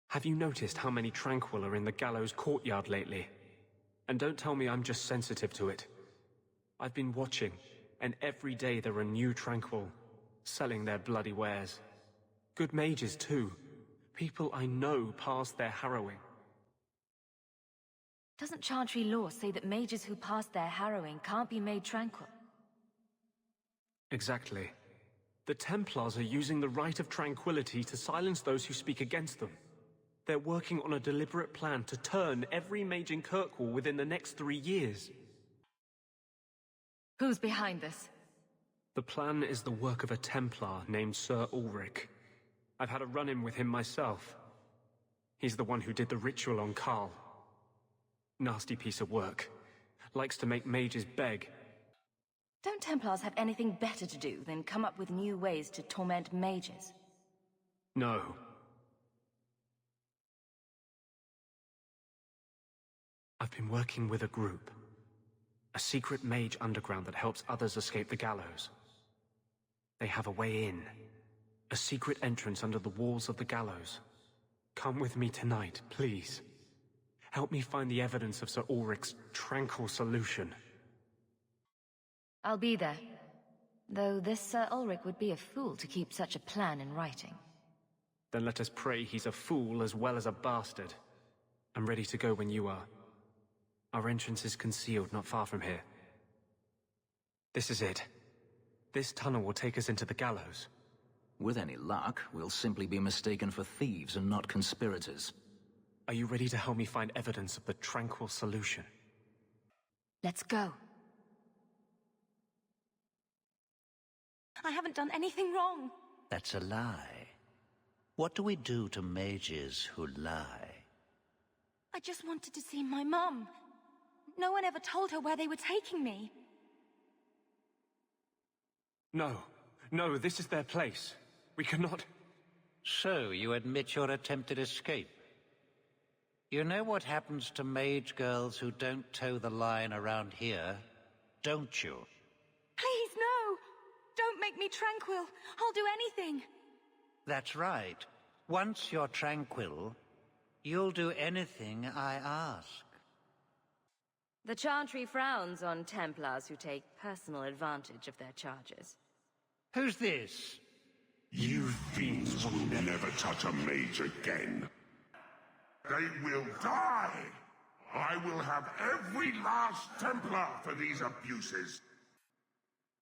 Have you noticed how many Tranquil are in the Gallows courtyard lately? And don't tell me I'm just sensitive to it. I've been watching, and every day there are new Tranquil, selling their bloody wares. Good mages, too. People I know past their harrowing. Doesn't Chantry law say that mages who pass their harrowing can't be made tranquil? Exactly. The Templars are using the right of tranquility to silence those who speak against them. They're working on a deliberate plan to turn every mage in Kirkwall within the next 3 years. Who's behind this? The plan is the work of a Templar named Sir Ulrich. I've had a run-in with him myself. He's the one who did the ritual on Karl. Nasty piece of work. Likes to make mages beg. Don't Templars have anything better to do than come up with new ways to torment mages? No. I've been working with a group. A secret mage underground that helps others escape the Gallows. They have a way in. A secret entrance under the walls of the Gallows. Come with me tonight, please. Help me find the evidence of Sir Ulrich's tranquil solution. I'll be there. Though this Sir Ulrich would be a fool to keep such a plan in writing. Then let us pray he's a fool as well as a bastard. I'm ready to go when you are. Our entrance is concealed not far from here. This is it. This tunnel will take us into the Gallows. With any luck, we'll simply be mistaken for thieves and not conspirators. Are you ready to help me find evidence of the tranquil solution? Let's go. I haven't done anything wrong. That's a lie. What do we do to mages who lie? I just wanted to see my mum. No one ever told her where they were taking me. No, this is their place. We cannot... So, you admit your attempted escape? You know what happens to mage girls who don't toe the line around here, don't you? Please, no! Don't make me tranquil. I'll do anything. That's right. Once you're tranquil, you'll do anything I ask. The Chantry frowns on Templars who take personal advantage of their charges. Who's this? You fiends will never touch a mage again. They will die! I will have every last Templar for these abuses.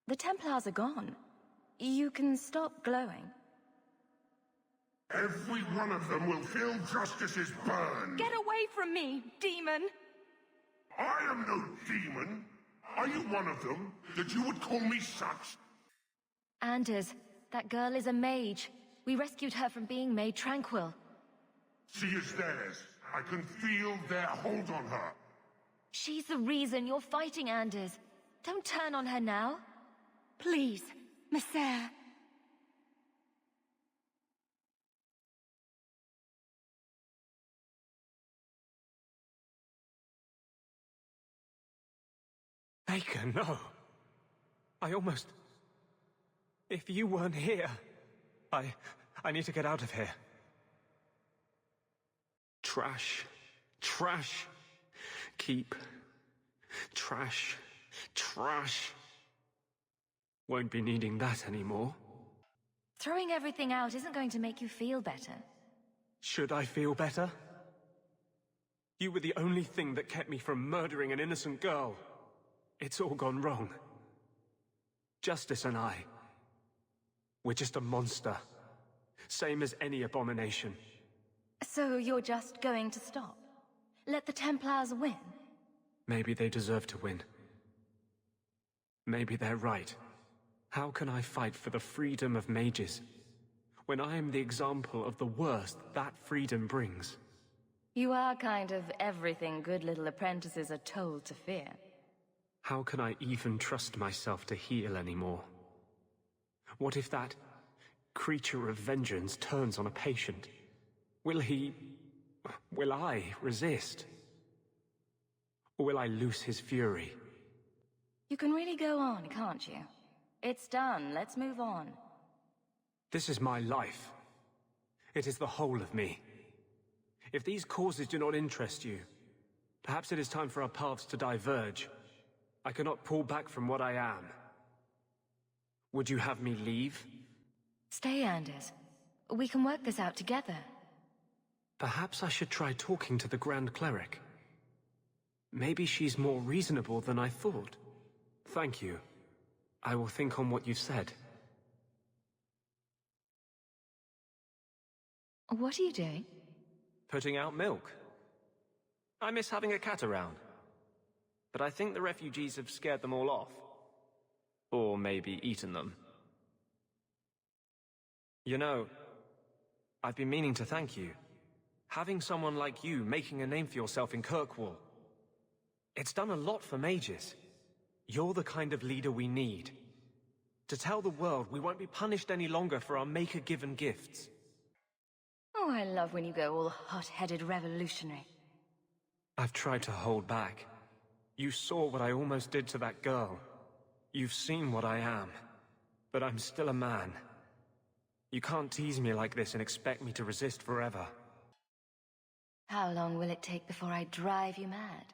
The Templars are gone. You can stop glowing. Every one of them will feel justice's burn. Get away from me, demon! I am no demon. Are you one of them, that you would call me such? Anders, that girl is a mage. We rescued her from being made tranquil. She is theirs. I can feel their hold on her. She's the reason you're fighting, Anders. Don't turn on her now. Please, Messer. Baker, no. I almost... If you weren't here... I need to get out of here. Trash. Trash. Keep. Trash. Trash. Won't be needing that anymore. Throwing everything out isn't going to make you feel better. Should I feel better? You were the only thing that kept me from murdering an innocent girl. It's all gone wrong. Justice and I. We're just a monster. Same as any abomination. So you're just going to stop? Let the Templars win? Maybe they deserve to win. Maybe they're right. How can I fight for the freedom of mages, when I am the example of the worst that freedom brings? You are kind of everything good little apprentices are told to fear. How can I even trust myself to heal anymore? What if that creature of vengeance turns on a patient? Will I resist? Or will I loose his fury? You can really go on, can't you? It's done. Let's move on. This is my life. It is the whole of me. If these causes do not interest you, perhaps it is time for our paths to diverge. I cannot pull back from what I am. Would you have me leave? Stay, Anders. We can work this out together. Perhaps I should try talking to the Grand Cleric. Maybe she's more reasonable than I thought. Thank you. I will think on what you've said. What are you doing? Putting out milk. I miss having a cat around. But I think the refugees have scared them all off. Or maybe eaten them. You know, I've been meaning to thank you. Having someone like you making a name for yourself in Kirkwall. It's done a lot for mages. You're the kind of leader we need. To tell the world we won't be punished any longer for our Maker-given gifts. Oh, I love when you go all hot-headed revolutionary. I've tried to hold back. You saw what I almost did to that girl. You've seen what I am. But I'm still a man. You can't tease me like this and expect me to resist forever. How long will it take before I drive you mad?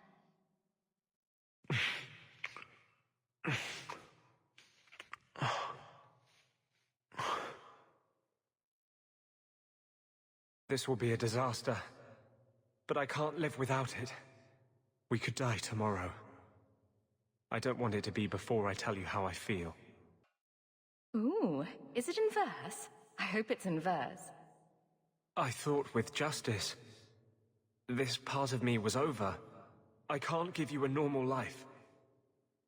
This will be a disaster. But I can't live without it. We could die tomorrow. I don't want it to be before I tell you how I feel. Ooh, is it in verse? I hope it's in verse. I thought with justice, this part of me was over. I can't give you a normal life.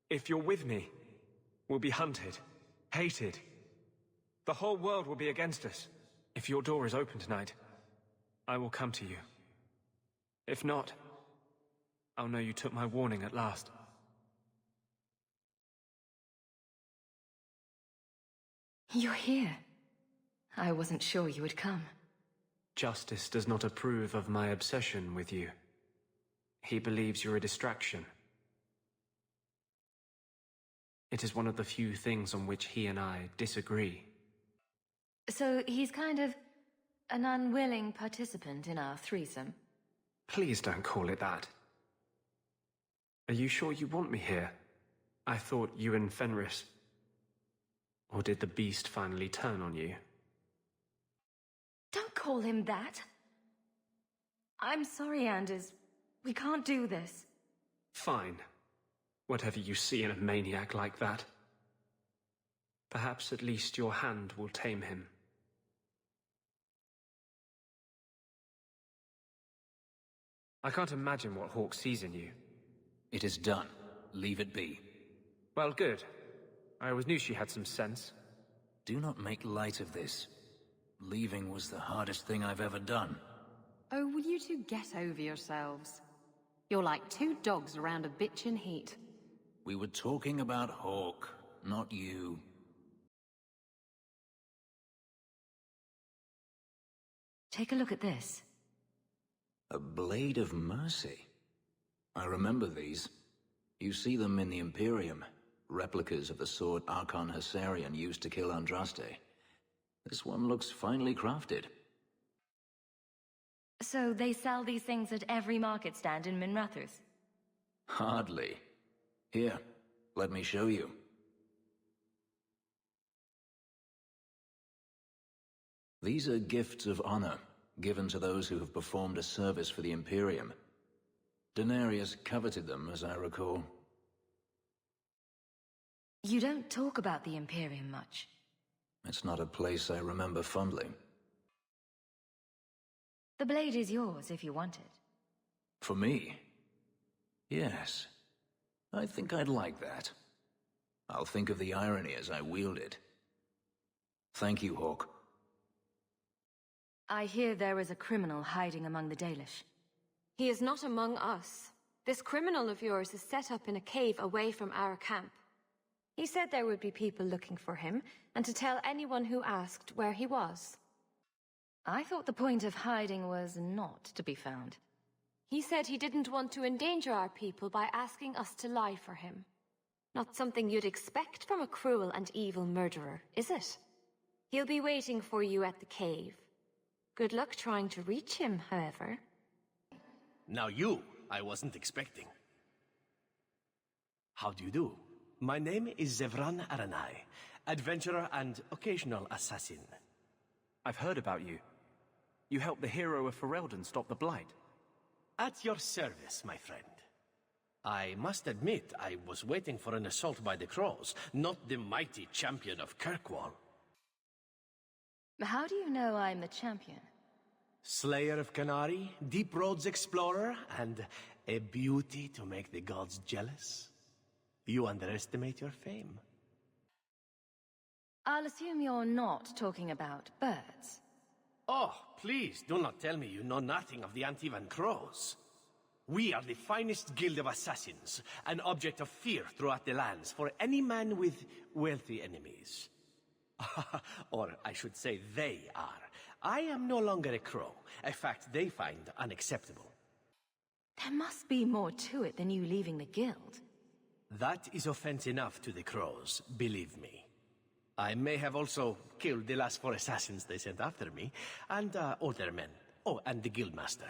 If you're with me, we'll be hunted, hated. The whole world will be against us. If your door is open tonight, I will come to you. If not, I'll know you took my warning at last. You're here. I wasn't sure you would come. Justice does not approve of my obsession with you. He believes you're a distraction. It is one of the few things on which he and I disagree. So he's kind of an unwilling participant in our threesome? Please don't call it that. Are you sure you want me here? I thought you and Fenris... Or did the beast finally turn on you? Don't call him that. I'm sorry, Anders. We can't do this. Fine. Whatever you see in a maniac like that. Perhaps at least your hand will tame him. I can't imagine what Hawke sees in you. It is done. Leave it be. Well, good. I always knew she had some sense. Do not make light of this. Leaving was the hardest thing I've ever done. Oh, will you two get over yourselves? You're like two dogs around a bitchin' heat. We were talking about Hawke, not you. Take a look at this. A blade of mercy. I remember these. You see them in the Imperium. Replicas of the sword Archon Hessarian used to kill Andraste. This one looks finely crafted. So they sell these things at every market stand in Minrathous? Hardly. Here, let me show you. These are gifts of honor, given to those who have performed a service for the Imperium. Denarius coveted them, as I recall. You don't talk about the Imperium much. It's not a place I remember fondly. The blade is yours if you want it. For me? Yes. I think I'd like that. I'll think of the irony as I wield it. Thank you, Hawke. I hear there is a criminal hiding among the Dalish. He is not among us. This criminal of yours is set up in a cave away from our camp. He said there would be people looking for him, and to tell anyone who asked where he was. I thought the point of hiding was not to be found. He said he didn't want to endanger our people by asking us to lie for him. Not something you'd expect from a cruel and evil murderer, is it? He'll be waiting for you at the cave. Good luck trying to reach him, however. Now you, I wasn't expecting. How do you do? My name is Zevran Aranai, adventurer and occasional assassin. I've heard about you. You helped the hero of Ferelden stop the Blight. At your service, my friend. I must admit, I was waiting for an assault by the Crows, not the mighty champion of Kirkwall. How do you know I'm the champion? Slayer of Canary, Deep Roads explorer, and a beauty to make the gods jealous. You underestimate your fame. I'll assume you're not talking about birds. Oh, please, do not tell me you know nothing of the Antivan Crows. We are the finest guild of assassins, an object of fear throughout the lands for any man with wealthy enemies. Or I should say they are. I am no longer a crow, a fact they find unacceptable. There must be more to it than you leaving the guild. That is offense enough to the crows, believe me. I may have also killed the last 4 assassins they sent after me, and older men. Oh, and the guildmaster.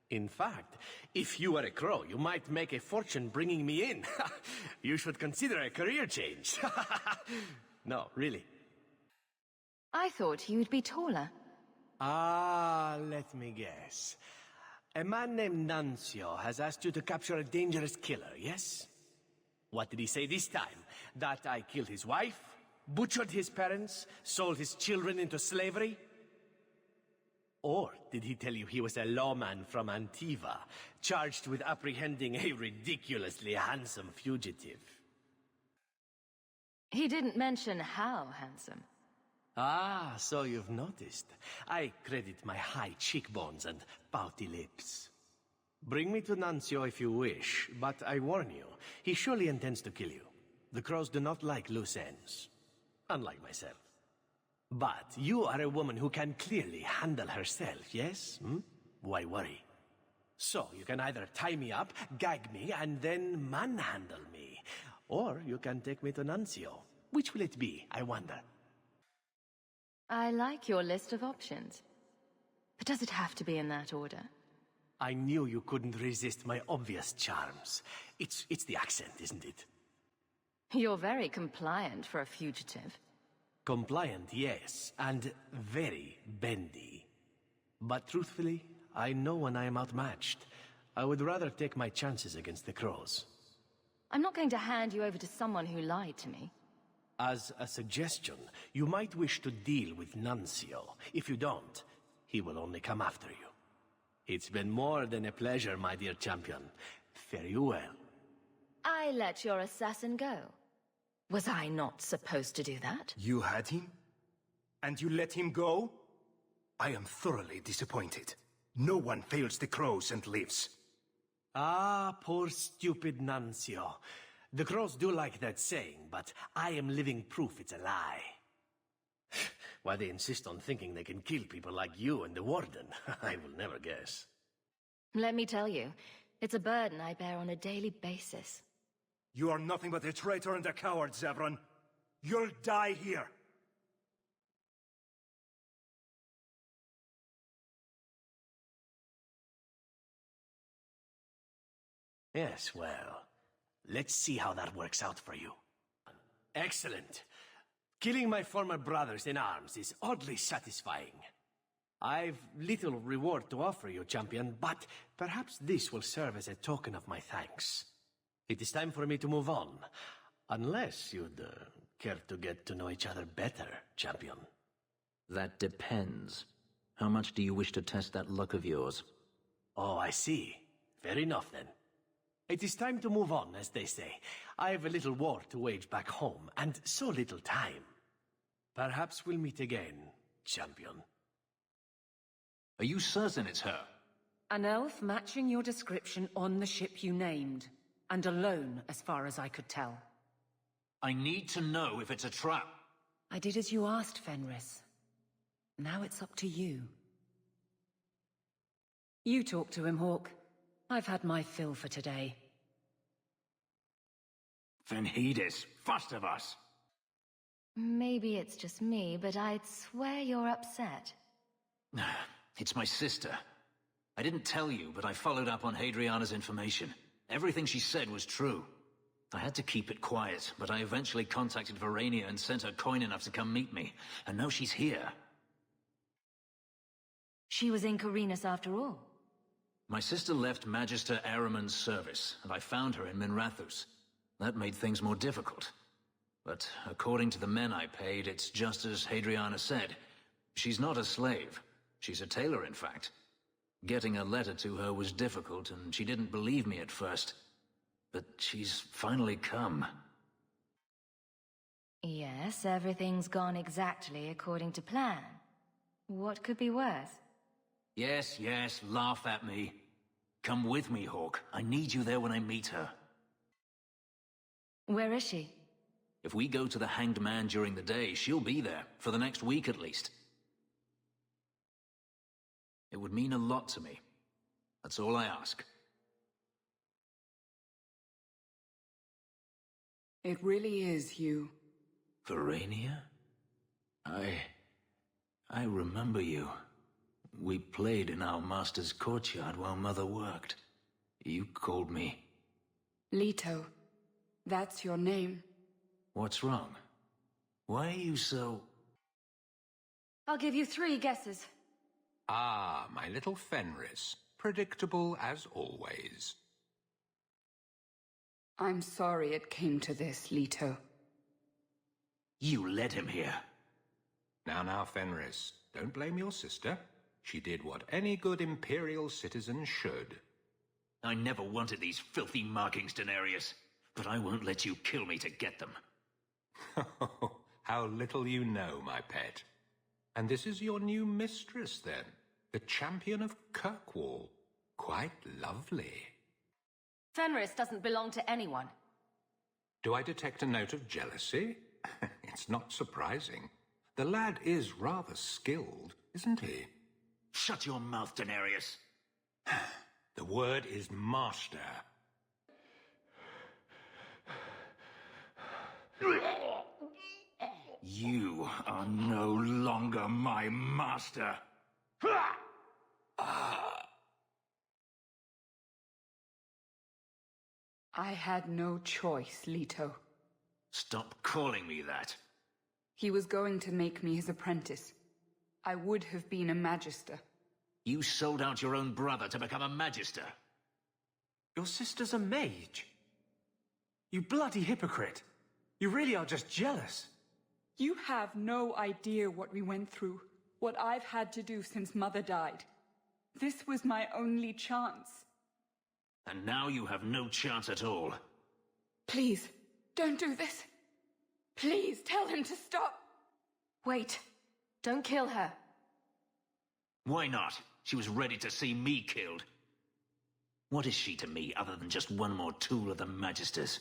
In fact, if you were a crow, you might make a fortune bringing me in. You should consider a career change. No, really. I thought you'd be taller. Ah, let me guess. A man named Nuncio has asked you to capture a dangerous killer, yes? What did he say this time? That I killed his wife, butchered his parents, sold his children into slavery? Or did he tell you he was a lawman from Antiva, charged with apprehending a ridiculously handsome fugitive? He didn't mention how handsome. Ah, so you've noticed. I credit my high cheekbones and pouty lips. Bring me to Nuncio if you wish, but I warn you, he surely intends to kill you. The crows do not like loose ends, unlike myself. But you are a woman who can clearly handle herself, yes? Why worry? So you can either tie me up, gag me, and then manhandle me. Or you can take me to Nuncio. Which will it be, I wonder? I like your list of options. But does it have to be in that order? I knew you couldn't resist my obvious charms. It's the accent, isn't it? You're very compliant for a fugitive. Compliant, yes, and very bendy. But truthfully, I know when I am outmatched. I would rather take my chances against the crows. I'm not going to hand you over to someone who lied to me. As a suggestion, you might wish to deal with Nuncio. If you don't, he will only come after you. It's been more than a pleasure, my dear champion. Fare you well. I let your assassin go. Was I not supposed to do that? You had him? And you let him go? I am thoroughly disappointed. No one fails the crows and lives. Ah, poor stupid Nuncio. The crows do like that saying, but I am living proof it's a lie. Why they insist on thinking they can kill people like you and the warden, I will never guess. Let me tell you, it's a burden I bear on a daily basis. You are nothing but a traitor and a coward, Zevran. You'll die here. Yes, well, let's see how that works out for you. Excellent. Killing my former brothers in arms is oddly satisfying. I've little reward to offer you, champion, but perhaps this will serve as a token of my thanks. It is time for me to move on, unless you'd care to get to know each other better, champion. That depends. How much do you wish to test that luck of yours? Oh, I see. Fair enough, then. It is time to move on, as they say. I have a little war to wage back home, and so little time. Perhaps we'll meet again, champion. Are you certain it's her? An elf matching your description on the ship you named. And alone, as far as I could tell. I need to know if it's a trap. I did as you asked, Fenris. Now it's up to you. You talk to him, Hawke. I've had my fill for today. Fenhidis, first of us. Maybe it's just me, but I'd swear you're upset. It's my sister. I didn't tell you, but I followed up on Hadriana's information. Everything she said was true. I had to keep it quiet, but I eventually contacted Verania and sent her coin enough to come meet me. And now she's here. She was in Corinus after all. My sister left Magister Araman's service, and I found her in Minrathus. That made things more difficult. But according to the men I paid, it's just as Hadriana said. She's not a slave. She's a tailor, in fact. Getting a letter to her was difficult, and she didn't believe me at first. But she's finally come. Yes, everything's gone exactly according to plan. What could be worse? Yes, yes, laugh at me. Come with me, Hawke. I need you there when I meet her. Where is she? If we go to the Hanged Man during the day, she'll be there, for the next week at least. It would mean a lot to me. That's all I ask. It really is you. Verania? I remember you. We played in our master's courtyard while Mother worked. You called me. Leto. That's your name. What's wrong? Why are you so... I'll give you 3 guesses. Ah, my little Fenris. Predictable as always. I'm sorry it came to this, Leto. You led him here. Now, Fenris, don't blame your sister. She did what any good Imperial citizen should. I never wanted these filthy markings, Daenerys. But I won't let you kill me to get them. How little you know, my pet. And this is your new mistress, then? The champion of Kirkwall. Quite lovely. Fenris doesn't belong to anyone. Do I detect a note of jealousy? It's not surprising. The lad is rather skilled, isn't he? Shut your mouth, Daenerys. The word is master. You are no longer my master. I had no choice, Leto. Stop calling me that. He was going to make me his apprentice. I would have been a magister. You sold out your own brother to become a magister. Your sister's a mage. You bloody hypocrite. You really are just jealous. You have no idea what we went through, what I've had to do since Mother died. This was my only chance. And now you have no chance at all. Please, don't do this. Please, tell him to stop. Wait. Don't kill her. Why not? She was ready to see me killed. What is she to me other than just one more tool of the Magisters?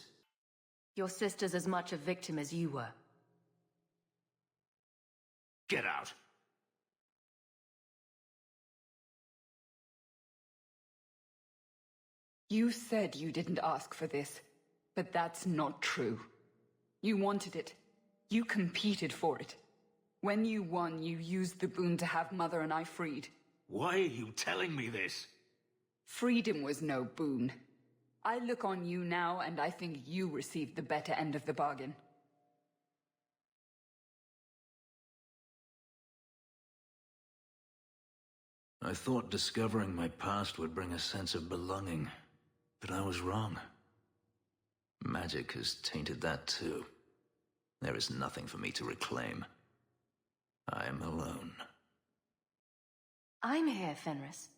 Your sister's as much a victim as you were. Get out. You said you didn't ask for this, but that's not true. You wanted it. You competed for it. When you won, you used the boon to have Mother and I freed. Why are you telling me this? Freedom was no boon. I look on you now, and I think you received the better end of the bargain. I thought discovering my past would bring a sense of belonging, but I was wrong. Magic has tainted that too. There is nothing for me to reclaim. I am alone. I'm here, Fenris.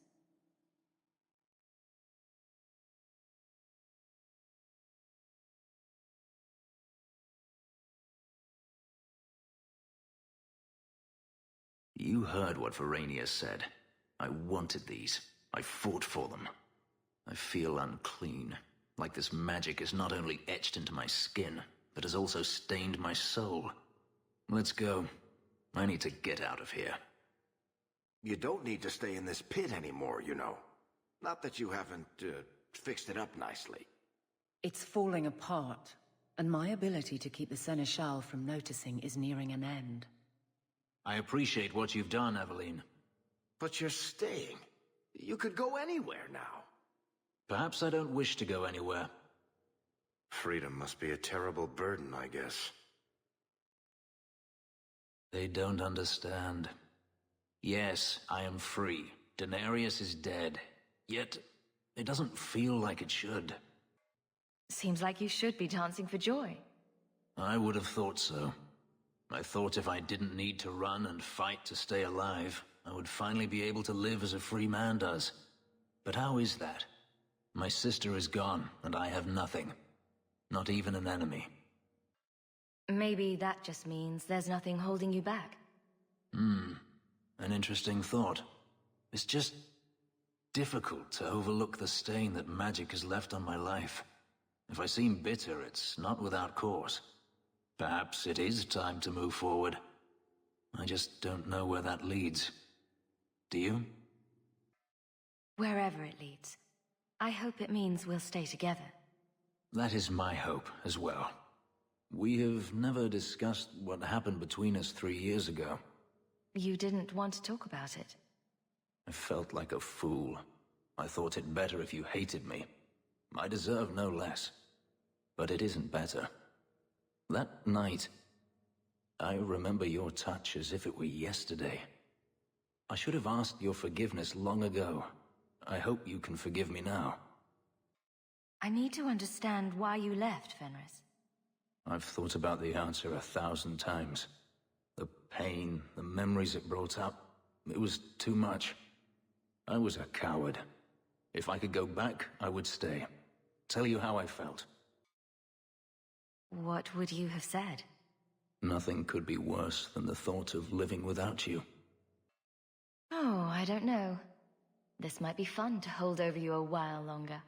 You heard what Verania said. I wanted these. I fought for them. I feel unclean, like this magic is not only etched into my skin, but has also stained my soul. Let's go. I need to get out of here. You don't need to stay in this pit anymore, you know. Not that you haven't, fixed it up nicely. It's falling apart, and my ability to keep the Seneschal from noticing is nearing an end. I appreciate what you've done, Aveline. But you're staying. You could go anywhere now. Perhaps I don't wish to go anywhere. Freedom must be a terrible burden, I guess. They don't understand. Yes, I am free. Daenerys is dead. Yet, it doesn't feel like it should. Seems like you should be dancing for joy. I would have thought so. I thought if I didn't need to run and fight to stay alive, I would finally be able to live as a free man does. But how is that? My sister is gone, and I have nothing. Not even an enemy. Maybe that just means there's nothing holding you back. An interesting thought. It's just difficult to overlook the stain that magic has left on my life. If I seem bitter, it's not without cause. Perhaps it is time to move forward. I just don't know where that leads. Do you? Wherever it leads. I hope it means we'll stay together. That is my hope as well. We have never discussed what happened between us 3 years ago. You didn't want to talk about it. I felt like a fool. I thought it better if you hated me. I deserve no less. But it isn't better. That night, I remember your touch as if it were yesterday. I should have asked your forgiveness long ago. I hope you can forgive me now. I need to understand why you left, Fenris. I've thought about the answer 1,000 times. The pain, the memories it brought up, it was too much. I was a coward. If I could go back, I would stay. Tell you how I felt. What would you have said? Nothing could be worse than the thought of living without you. Oh, I don't know. This might be fun to hold over you a while longer.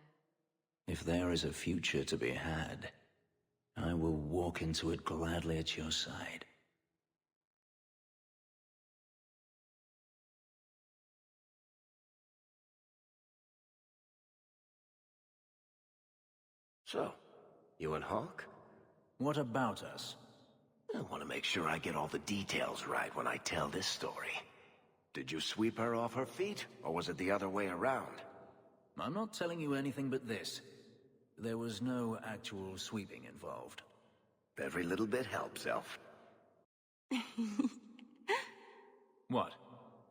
If there is a future to be had, I will walk into it gladly at your side. So, you and Hawke? What about us? I want to make sure I get all the details right when I tell this story. Did you sweep her off her feet, or was it the other way around? I'm not telling you anything but this. There was no actual sweeping involved. Every little bit helps, Elf. What?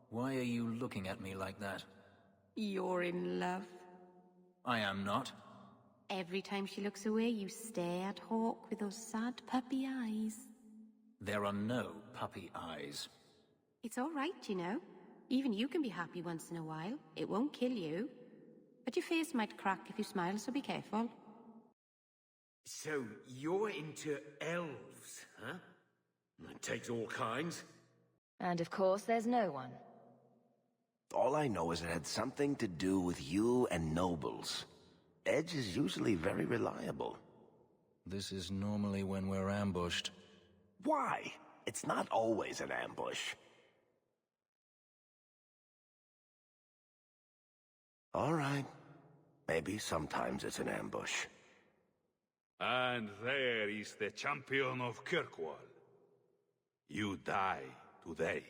Why are you looking at me like that? You're in love. I am not. Every time she looks away, you stare at Hawke with those sad puppy eyes. There are no puppy eyes. It's all right, you know. Even you can be happy once in a while. It won't kill you. But your face might crack if you smile, so be careful. So, you're into elves, huh? It takes all kinds. And of course, there's no one. All I know is it had something to do with you and nobles. Edge is usually very reliable. This is normally when we're ambushed. Why? It's not always an ambush. All right. Maybe sometimes it's an ambush. And there is the champion of Kirkwall. You die today.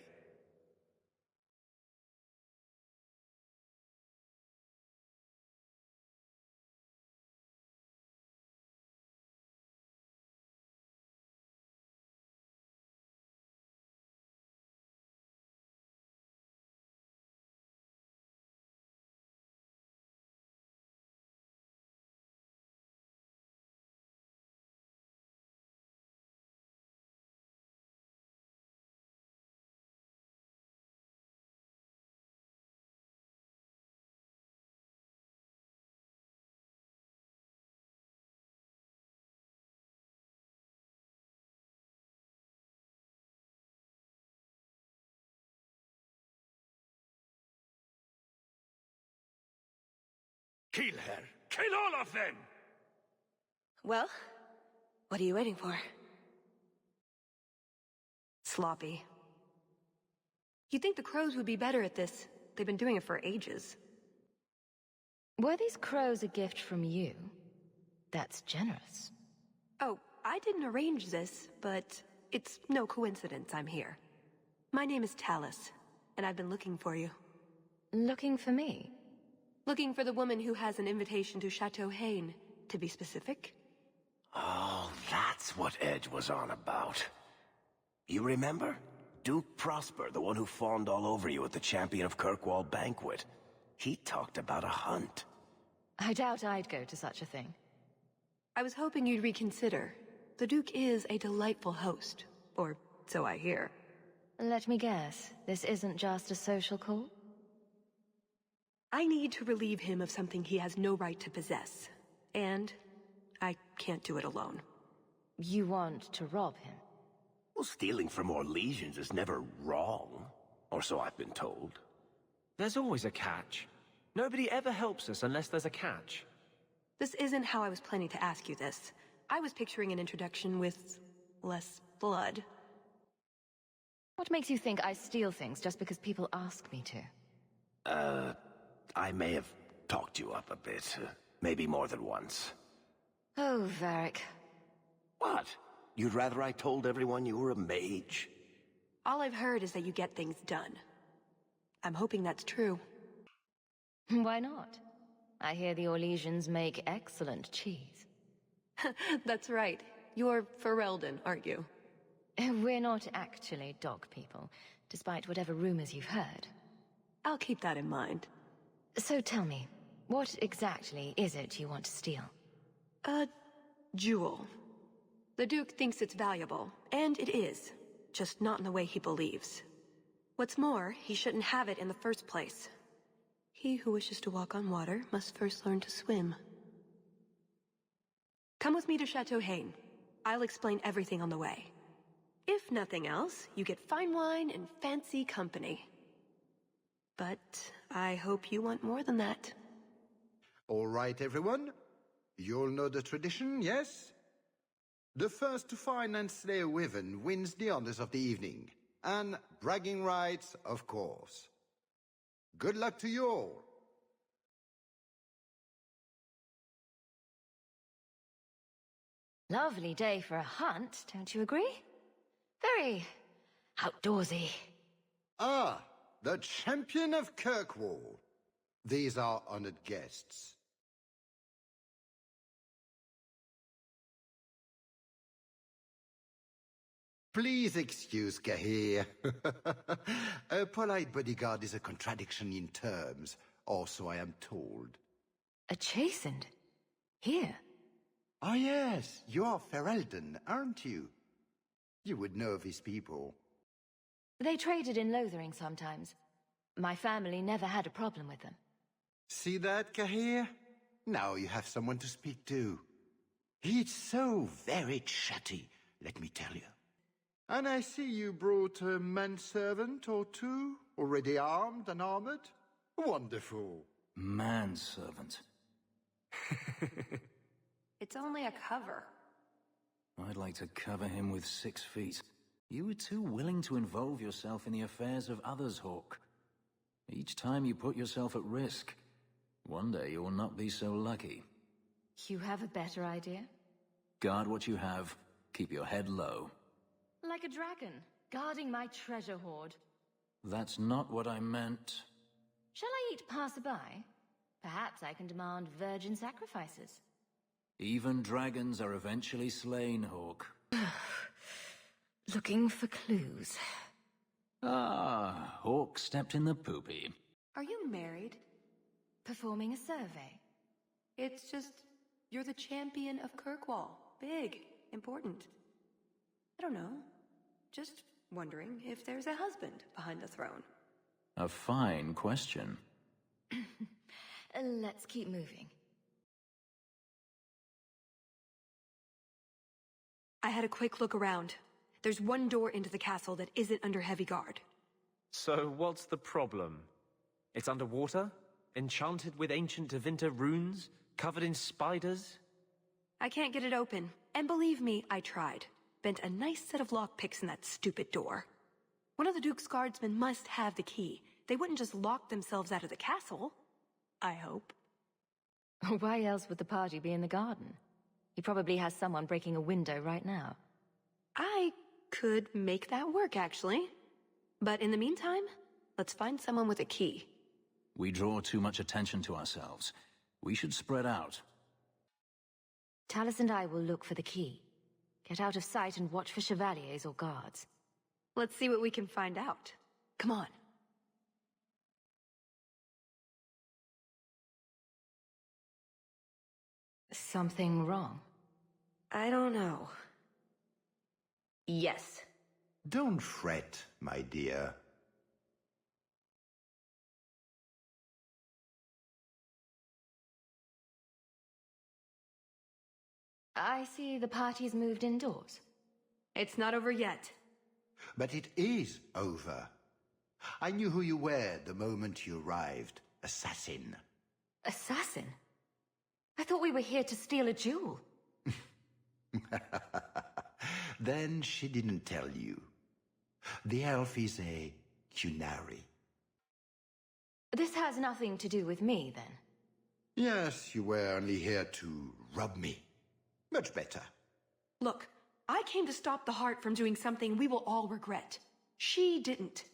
Kill her! Kill all of them! Well, what are you waiting for? Sloppy. You'd think the crows would be better at this. They've been doing it for ages. Were these crows a gift from you? That's generous. Oh, I didn't arrange this, but it's no coincidence I'm here. My name is Talus, and I've been looking for you. Looking for me? Looking for the woman who has an invitation to Chateau Hain, to be specific. Oh, that's what Edge was on about. You remember? Duke Prosper, the one who fawned all over you at the Champion of Kirkwall banquet. He talked about a hunt. I doubt I'd go to such a thing. I was hoping you'd reconsider. The Duke is a delightful host, or so I hear. Let me guess, this isn't just a social call? I need to relieve him of something he has no right to possess. And I can't do it alone. You want to rob him? Well, stealing from more legions is never wrong. Or so I've been told. There's always a catch. Nobody ever helps us unless there's a catch. This isn't how I was planning to ask you this. I was picturing an introduction with less blood. What makes you think I steal things just because people ask me to? I may have talked you up a bit. Maybe more than once. Oh, Varric. What? You'd rather I told everyone you were a mage? All I've heard is that you get things done. I'm hoping that's true. Why not? I hear the Orlesians make excellent cheese. That's right. You're Ferelden, aren't you? We're not actually dog people, despite whatever rumors you've heard. I'll keep that in mind. So tell me, what exactly is it you want to steal? A jewel. The Duke thinks it's valuable, and it is. Just not in the way he believes. What's more, he shouldn't have it in the first place. He who wishes to walk on water must first learn to swim. Come with me to Chateau Hain. I'll explain everything on the way. If nothing else, you get fine wine and fancy company. But I hope you want more than that. All right, everyone. You'll know the tradition, yes? The first to find and slay a wyvern wins the honors of the evening. And bragging rights, of course. Good luck to you all. Lovely day for a hunt, don't you agree? Very outdoorsy. Ah, the champion of Kirkwall. These are honored guests. Please excuse Cahir. A polite bodyguard is a contradiction in terms, or so I am told. A chastened? Here? Ah yes, you are Ferelden, aren't you? You would know of his people. They traded in Lothering sometimes. My family never had a problem with them. See that, Cahir? Now you have someone to speak to. He's so very chatty, let me tell you. And I see you brought a manservant or two, already armed and armored. Wonderful. Manservant. It's only a cover. I'd like to cover him with 6 feet. You were too willing to involve yourself in the affairs of others, Hawke. Each time you put yourself at risk, one day you will not be so lucky. You have a better idea? Guard what you have. Keep your head low. Like a dragon, guarding my treasure hoard. That's not what I meant. Shall I eat passerby? Perhaps I can demand virgin sacrifices. Even dragons are eventually slain, Hawke. Looking for clues. Ah, Hawke stepped in the poopy. Are you married? Performing a survey. It's just, you're the champion of Kirkwall. Big, important. I don't know. Just wondering if there's a husband behind the throne. A fine question. Let's keep moving. I had a quick look around. There's one door into the castle that isn't under heavy guard. So what's the problem? It's underwater? Enchanted with ancient Tevinter runes? Covered in spiders? I can't get it open. And believe me, I tried. Bent a nice set of lockpicks in that stupid door. One of the Duke's guardsmen must have the key. They wouldn't just lock themselves out of the castle. I hope. Why else would the party be in the garden? He probably has someone breaking a window right now. I could make that work, actually. But in the meantime, let's find someone with a key. We draw too much attention to ourselves. We should spread out. Talus and I will look for the key. Get out of sight and watch for chevaliers or guards. Let's see what we can find out. Come on. Something wrong? I don't know. Yes. Don't fret, my dear. I see the party's moved indoors. It's not over yet. But it is over. I knew who you were the moment you arrived. Assassin. Assassin? I thought we were here to steal a jewel. Then she didn't tell you. The elf is a Qunari. This has nothing to do with me, then. Yes, you were only here to rob me. Much better. Look, I came to stop the heart from doing something we will all regret. She didn't.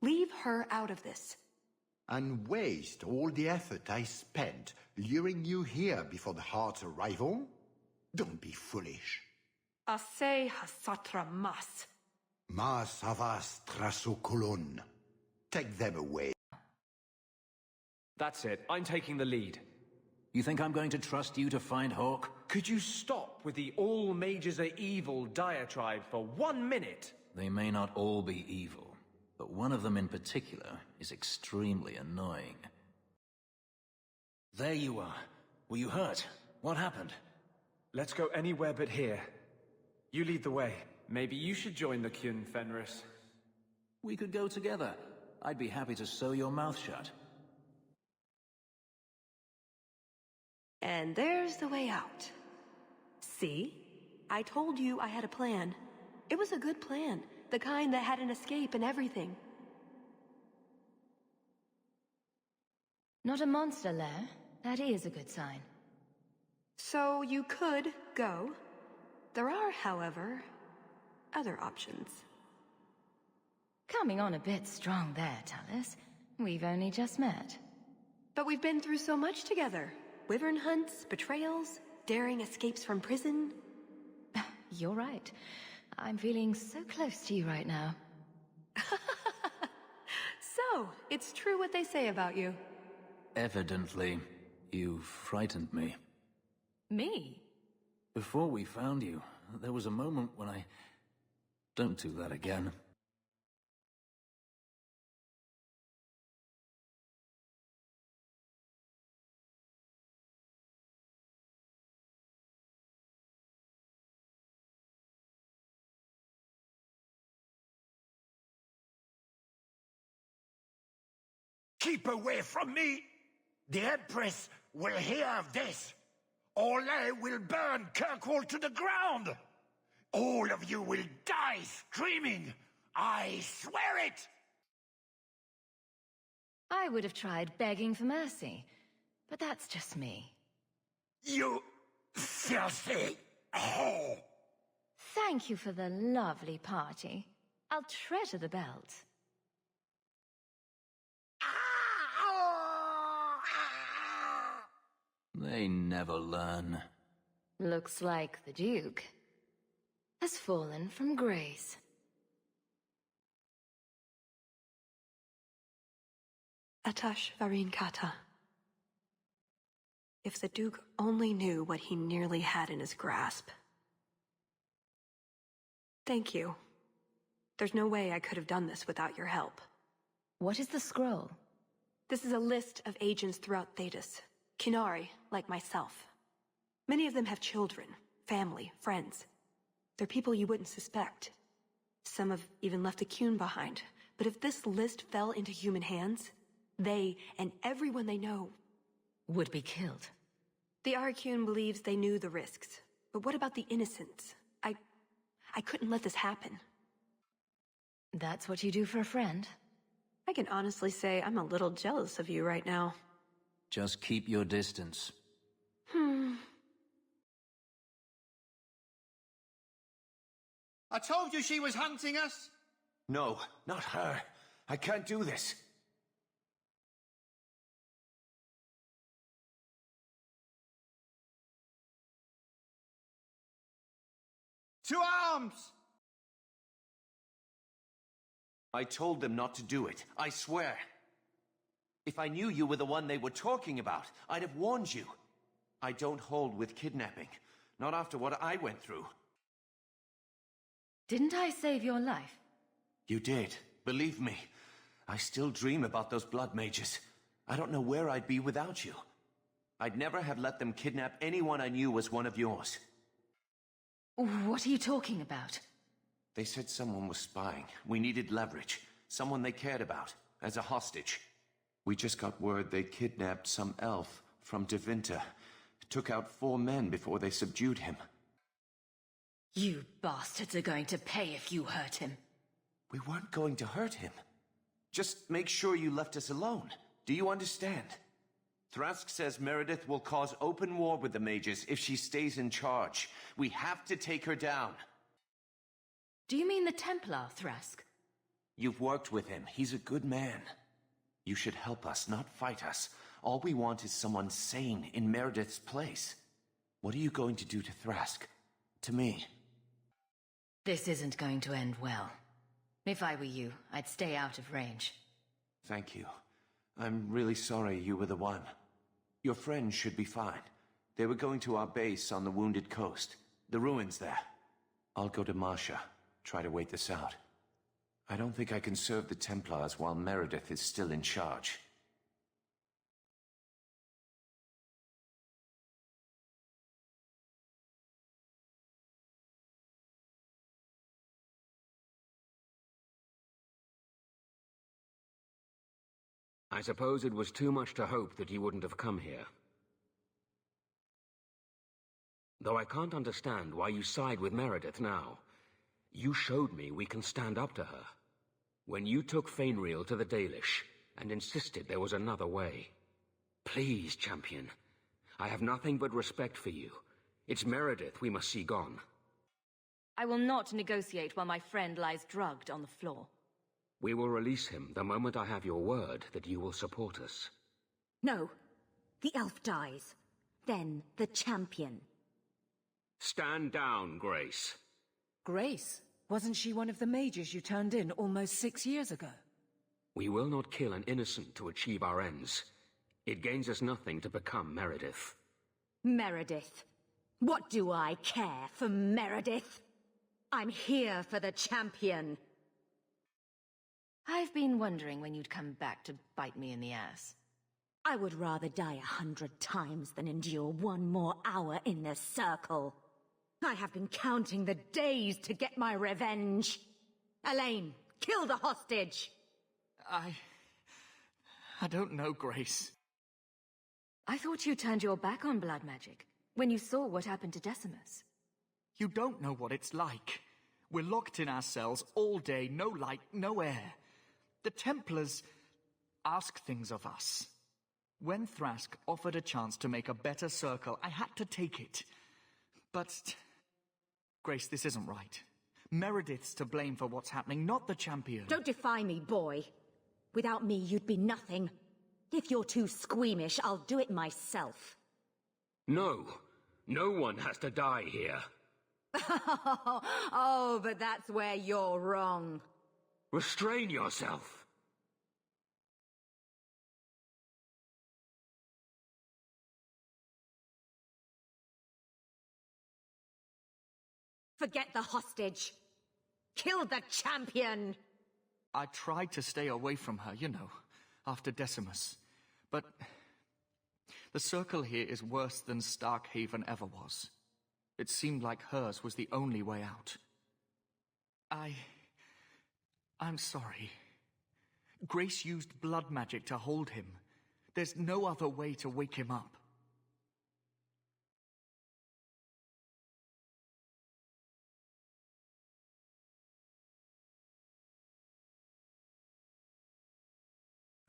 Leave her out of this. And waste all the effort I spent luring you here before the heart's arrival? Don't be foolish. Ase hasatra mas. Mas avas trasokolon. Take them away. That's it. I'm taking the lead. You think I'm going to trust you to find Hawke? Could you stop with the all mages are evil diatribe for 1 minute? They may not all be evil, but one of them in particular is extremely annoying. There you are. Were you hurt? What happened? Let's go anywhere but here. You lead the way. Maybe you should join the Qun, Fenris. We could go together. I'd be happy to sew your mouth shut. And there's the way out. See? I told you I had a plan. It was a good plan. The kind that had an escape and everything. Not a monster lair. That is a good sign. So you could go. There are, however, other options. Coming on a bit strong there, Tallis. We've only just met. But we've been through so much together. Wyvern hunts, betrayals, daring escapes from prison. You're right. I'm feeling so close to you right now. So, it's true what they say about you. Evidently, you frightened me. Me? Before we found you, there was a moment when I... Don't do that again. Keep away from me! The Empress will hear of this! Orlais will burn Kirkwall to the ground! All of you will die screaming! I swear it! I would have tried begging for mercy, but that's just me. You filthy whore! Thank you for the lovely party. I'll treasure the belt. They never learn. Looks like the Duke has fallen from grace. Atash Varin Kata. If the Duke only knew what he nearly had in his grasp. Thank you. There's no way I could have done this without your help. What is the scroll? This is a list of agents throughout Thetis. Qunari, like myself. Many of them have children, family, friends. They're people you wouldn't suspect. Some have even left a Qun behind. But if this list fell into human hands, they, and everyone they know, would be killed. The Arcune believes they knew the risks. But what about the innocents? I couldn't let this happen. That's what you do for a friend? I can honestly say I'm a little jealous of you right now. Just keep your distance. I told you she was hunting us! No, not her. I can't do this. To arms! I told them not to do it, I swear. If I knew you were the one they were talking about, I'd have warned you. I don't hold with kidnapping. Not after what I went through. Didn't I save your life? You did. Believe me. I still dream about those blood mages. I don't know where I'd be without you. I'd never have let them kidnap anyone I knew was one of yours. What are you talking about? They said someone was spying. We needed leverage. Someone they cared about, as a hostage. We just got word they kidnapped some elf from Devinter. Took out 4 men before they subdued him. You bastards are going to pay if you hurt him. We weren't going to hurt him. Just make sure you left us alone. Do you understand? Thrask says Meredith will cause open war with the mages if she stays in charge. We have to take her down. Do you mean the Templar, Thrask? You've worked with him. He's a good man. You should help us, not fight us. All we want is someone sane in Meredith's place. What are you going to do to Thrask? To me? This isn't going to end well. If I were you, I'd stay out of range. Thank you. I'm really sorry you were the one. Your friends should be fine. They were going to our base on the Wounded Coast. The ruins there. I'll go to Marsha. Try to wait this out. I don't think I can serve the Templars while Meredith is still in charge. I suppose it was too much to hope that you wouldn't have come here. Though I can't understand why you side with Meredith now. You showed me we can stand up to her. When you took Fenris to the Dalish and insisted there was another way. Please, champion. I have nothing but respect for you. It's Meredith we must see gone. I will not negotiate while my friend lies drugged on the floor. We will release him the moment I have your word that you will support us. No. The elf dies. Then the champion. Stand down, Grace. Grace? Wasn't she one of the mages you turned in almost 6 years ago? We will not kill an innocent to achieve our ends. It gains us nothing to become Meredith. Meredith. What do I care for Meredith? I'm here for the champion. I've been wondering when you'd come back to bite me in the ass. I would rather die 100 times than endure 1 more hour in this circle. I have been counting the days to get my revenge. Elaine, kill the hostage! I don't know, Grace. I thought you turned your back on blood magic when you saw what happened to Decimus. You don't know what it's like. We're locked in our cells all day, no light, no air. The Templars ask things of us. When Thrask offered a chance to make a better circle, I had to take it. But, Grace, this isn't right. Meredith's to blame for what's happening, not the champion. Don't defy me, boy. Without me, you'd be nothing. If you're too squeamish, I'll do it myself. No. No one has to die here. Oh, but that's where you're wrong. Restrain yourself. Forget the hostage. Kill the champion! I tried to stay away from her, you know, after Decimus. But the circle here is worse than Starkhaven ever was. It seemed like hers was the only way out. I'm sorry. Grace used blood magic to hold him. There's no other way to wake him up.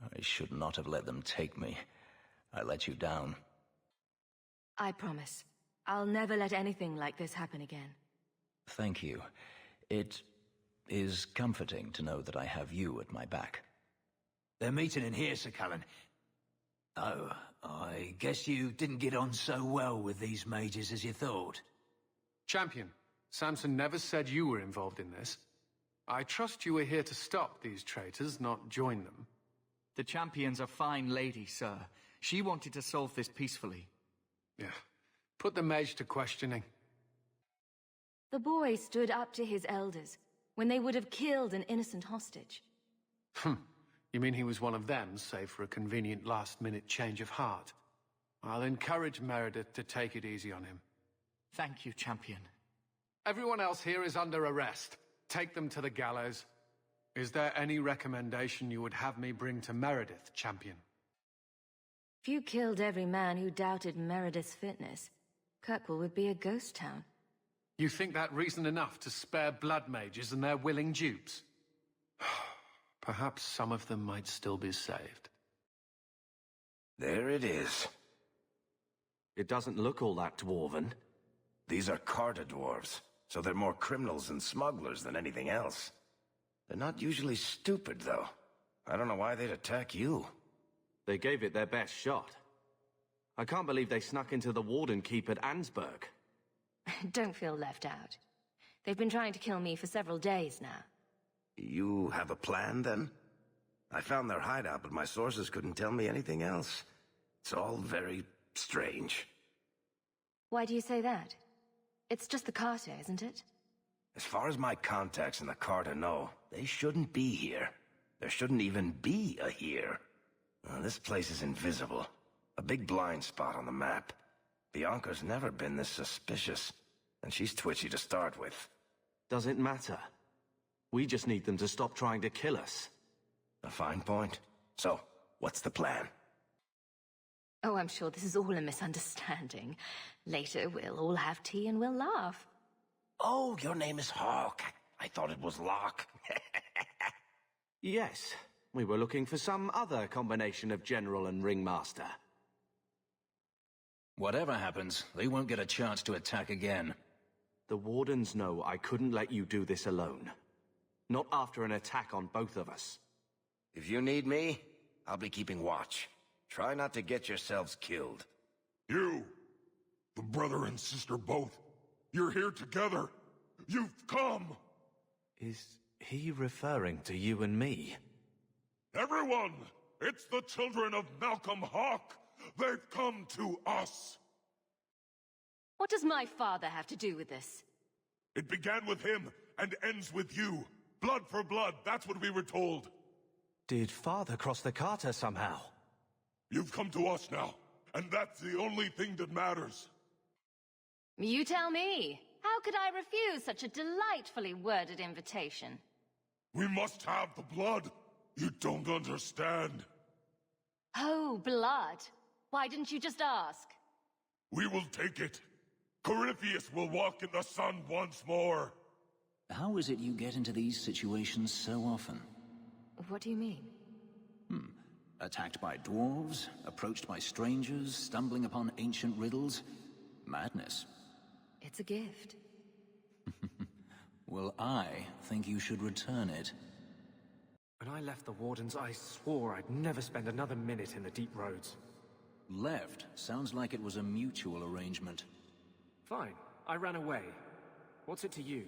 I should not have let them take me. I let you down. I promise. I'll never let anything like this happen again. Thank you. It is comforting to know that I have you at my back. They're meeting in here, Sir Cullen. Oh, I guess you didn't get on so well with these mages as you thought. Champion, Samson never said you were involved in this. I trust you were here to stop these traitors, not join them. The champion's a fine lady, sir. She wanted to solve this peacefully. Yeah. Put the mage to questioning. The boy stood up to his elders when they would have killed an innocent hostage. You mean he was one of them, save for a convenient last-minute change of heart? I'll encourage Meredith to take it easy on him. Thank you, champion. Everyone else here is under arrest. Take them to the gallows. Is there any recommendation you would have me bring to Meredith, champion? If you killed every man who doubted Meredith's fitness, Kirkwall would be a ghost town. You think that reason enough to spare blood mages and their willing dupes? Perhaps some of them might still be saved. There it is. It doesn't look all that dwarven. These are Carta dwarves, so they're more criminals and smugglers than anything else. They're not usually stupid, though. I don't know why they'd attack you. They gave it their best shot. I can't believe they snuck into the Warden Keep at Ansburg. Don't feel left out. They've been trying to kill me for several days now. You have a plan, then? I found their hideout, but my sources couldn't tell me anything else. It's all very strange. Why do you say that? It's just the Carta, isn't it? As far as my contacts in the Carta know, they shouldn't be here. There shouldn't even be a here. This place is invisible. A big blind spot on the map. Bianca's never been this suspicious, and she's twitchy to start with. Does it matter? We just need them to stop trying to kill us. A fine point. So, what's the plan? Oh, I'm sure this is all a misunderstanding. Later, we'll all have tea and we'll laugh. Oh, your name is Hawke. I thought it was Locke. Yes, we were looking for some other combination of general and ringmaster. Whatever happens, they won't get a chance to attack again. The Wardens know I couldn't let you do this alone. Not after an attack on both of us. If you need me, I'll be keeping watch. Try not to get yourselves killed. You! The brother and sister both. You're here together. You've come! Is he referring to you and me? Everyone! It's the children of Malcolm Hawke! They've come to us! What does my father have to do with this? It began with him and ends with you. Blood for blood, that's what we were told. Did Father cross the Carta somehow? You've come to us now, and that's the only thing that matters. You tell me. How could I refuse such a delightfully worded invitation? We must have the blood. You don't understand. Oh, blood. Why didn't you just ask? We will take it. Corypheus will walk in the sun once more. How is it you get into these situations so often? What do you mean? Attacked by dwarves, approached by strangers, stumbling upon ancient riddles. Madness. It's a gift. Well, I think you should return it. When I left the Wardens, I swore I'd never spend another minute in the deep roads. Left sounds like it was a mutual arrangement. Fine, I ran away. What's it to you?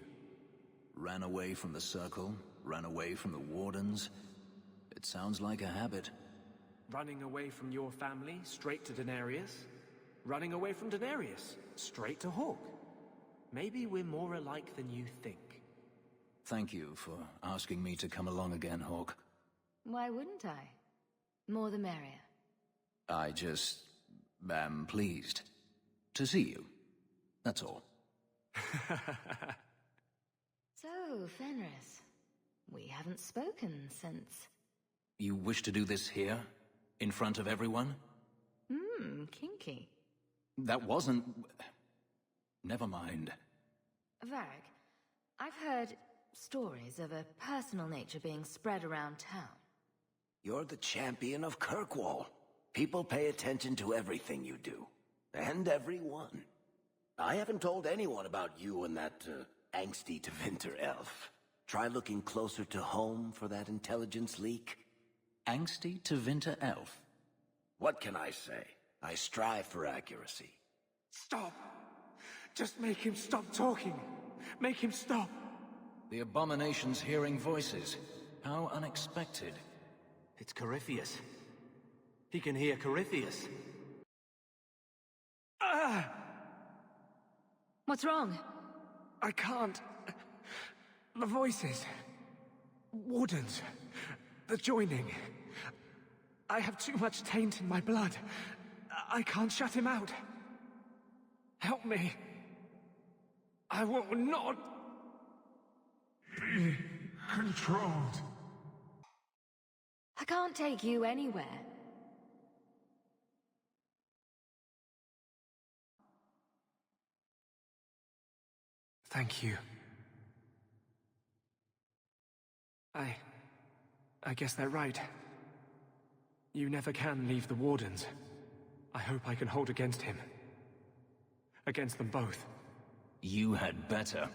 Ran away from the Circle, ran away from the Wardens. It sounds like a habit. Running away from your family, straight to Denarius? Running away from Denarius, straight to Hawke? Maybe we're more alike than you think. Thank you for asking me to come along again, Hawke. Why wouldn't I? More the merrier. I just am pleased to see you. That's all. So, Fenris, we haven't spoken since... You wish to do this here? In front of everyone? Kinky. That wasn't... Never mind. Varric, I've heard stories of a personal nature being spread around town. You're the champion of Kirkwall. People pay attention to everything you do. And everyone. I haven't told anyone about you and that, angsty Tevinter elf. Try looking closer to home for that intelligence leak. Angsty Tevinter elf? What can I say? I strive for accuracy. Stop! Just make him stop talking! Make him stop! The abomination's hearing voices. How unexpected. It's Corypheus. He can hear Corypheus. What's wrong? I can't. The voices. Wardens. The joining. I have too much taint in my blood. I can't shut him out. Help me. I will not be controlled. I can't take you anywhere. Thank you. I guess they're right. You never can leave the Wardens. I hope I can hold against him. Against them both. You had better.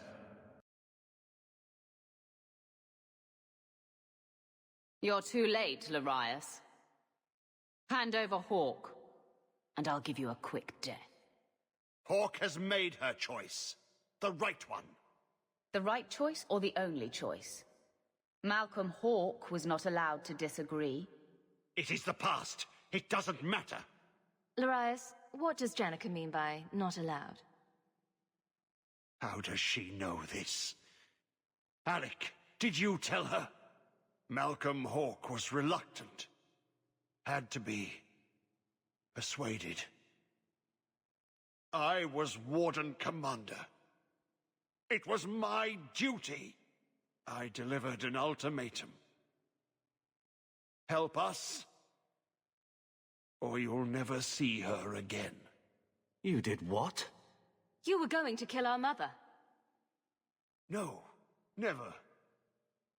You're too late, Larius. Hand over Hawke, and I'll give you a quick death. Hawke has made her choice. The right one. The right choice or the only choice? Malcolm Hawke was not allowed to disagree. It is the past. It doesn't matter. Larius, what does Jenica mean by not allowed? How does she know this? Alec, did you tell her? Malcolm Hawke was reluctant. Had to be persuaded. I was Warden Commander. It was my duty. I delivered an ultimatum. Help us, or you'll never see her again. You did what? You were going to kill our mother. No, never.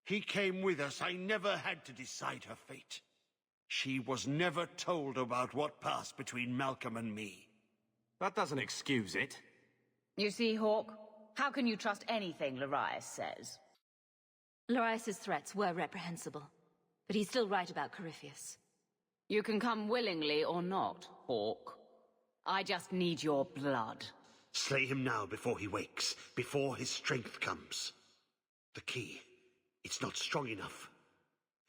He came with us. I never had to decide her fate. She was never told about what passed between Malcolm and me. That doesn't excuse it. You see, Hawke, how can you trust anything Larius says? Larius's threats were reprehensible, but he's still right about Corypheus. You can come willingly or not, Hawke. I just need your blood. Slay him now before he wakes, before his strength comes. The key, it's not strong enough.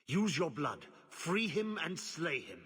Use your blood, free him and slay him.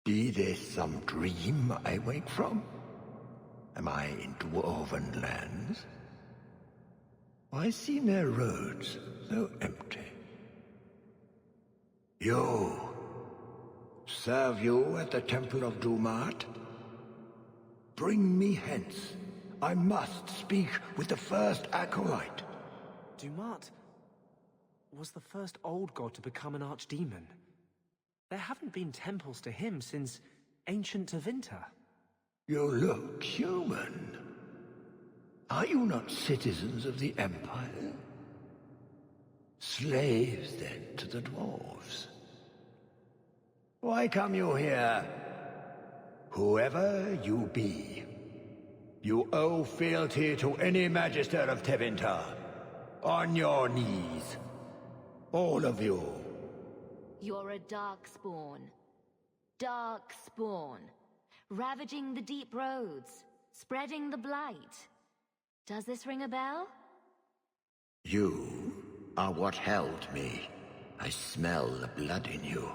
Be this some dream I wake from? Am I in dwarven lands? Why seem their roads so empty? You! Serve you at the Temple of Dumat? Bring me hence. I must speak with the first acolyte. Dumat was the first old god to become an archdemon. There haven't been temples to him since ancient Tevinter. You look human. Are you not citizens of the Empire? Slaves, then, to the dwarves? Why come you here? Whoever you be, you owe fealty to any Magister of Tevinter. On your knees. All of you. You're a darkspawn. Darkspawn. Ravaging the deep roads. Spreading the blight. Does this ring a bell? You are what held me. I smell the blood in you.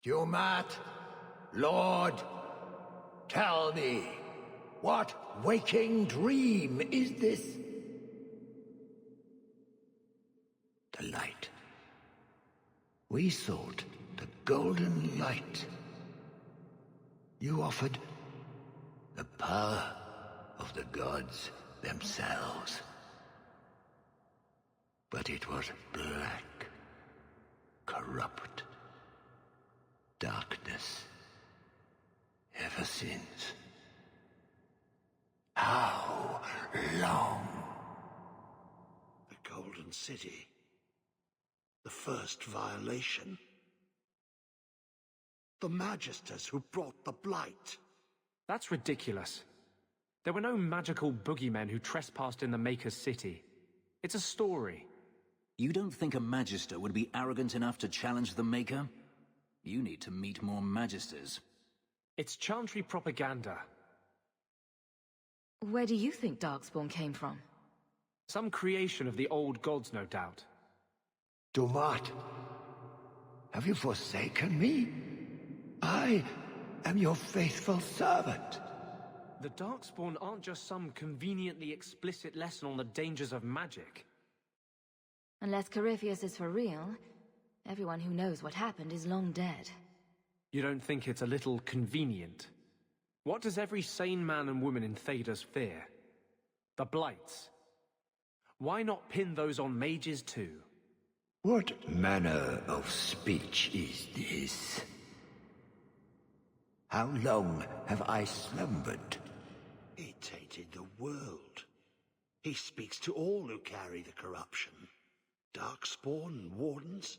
Dumat, Lord, tell me, what waking dream is this? The light. We sought the golden light. You offered the power of the gods themselves. But it was black, corrupt, darkness, ever since. How long? The Golden City. The first violation. The Magisters who brought the Blight. That's ridiculous. There were no magical boogeymen who trespassed in the Maker's city. It's a story. You don't think a Magister would be arrogant enough to challenge the Maker? You need to meet more Magisters. It's Chantry propaganda. Where do you think Darkspawn came from? Some creation of the old gods, no doubt. Dumat, have you forsaken me? I am your faithful servant. The Darkspawn aren't just some conveniently explicit lesson on the dangers of magic. Unless Corypheus is for real, everyone who knows what happened is long dead. You don't think it's a little convenient? What does every sane man and woman in Thedas fear? The Blights. Why not pin those on mages too? What manner of speech is this? How long have I slumbered? He tainted the world. He speaks to all who carry the corruption. Darkspawn and Wardens.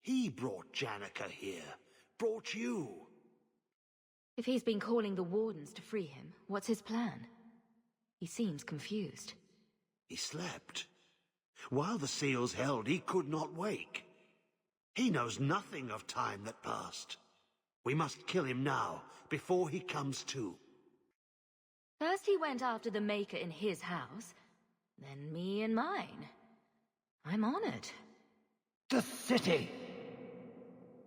He brought Janica here. Brought you. If he's been calling the Wardens to free him, what's his plan? He seems confused. He slept. While the seals held, he could not wake. He knows nothing of time that passed. We must kill him now, before he comes to. First he went after the Maker in his house, then me in mine. I'm honored. The city!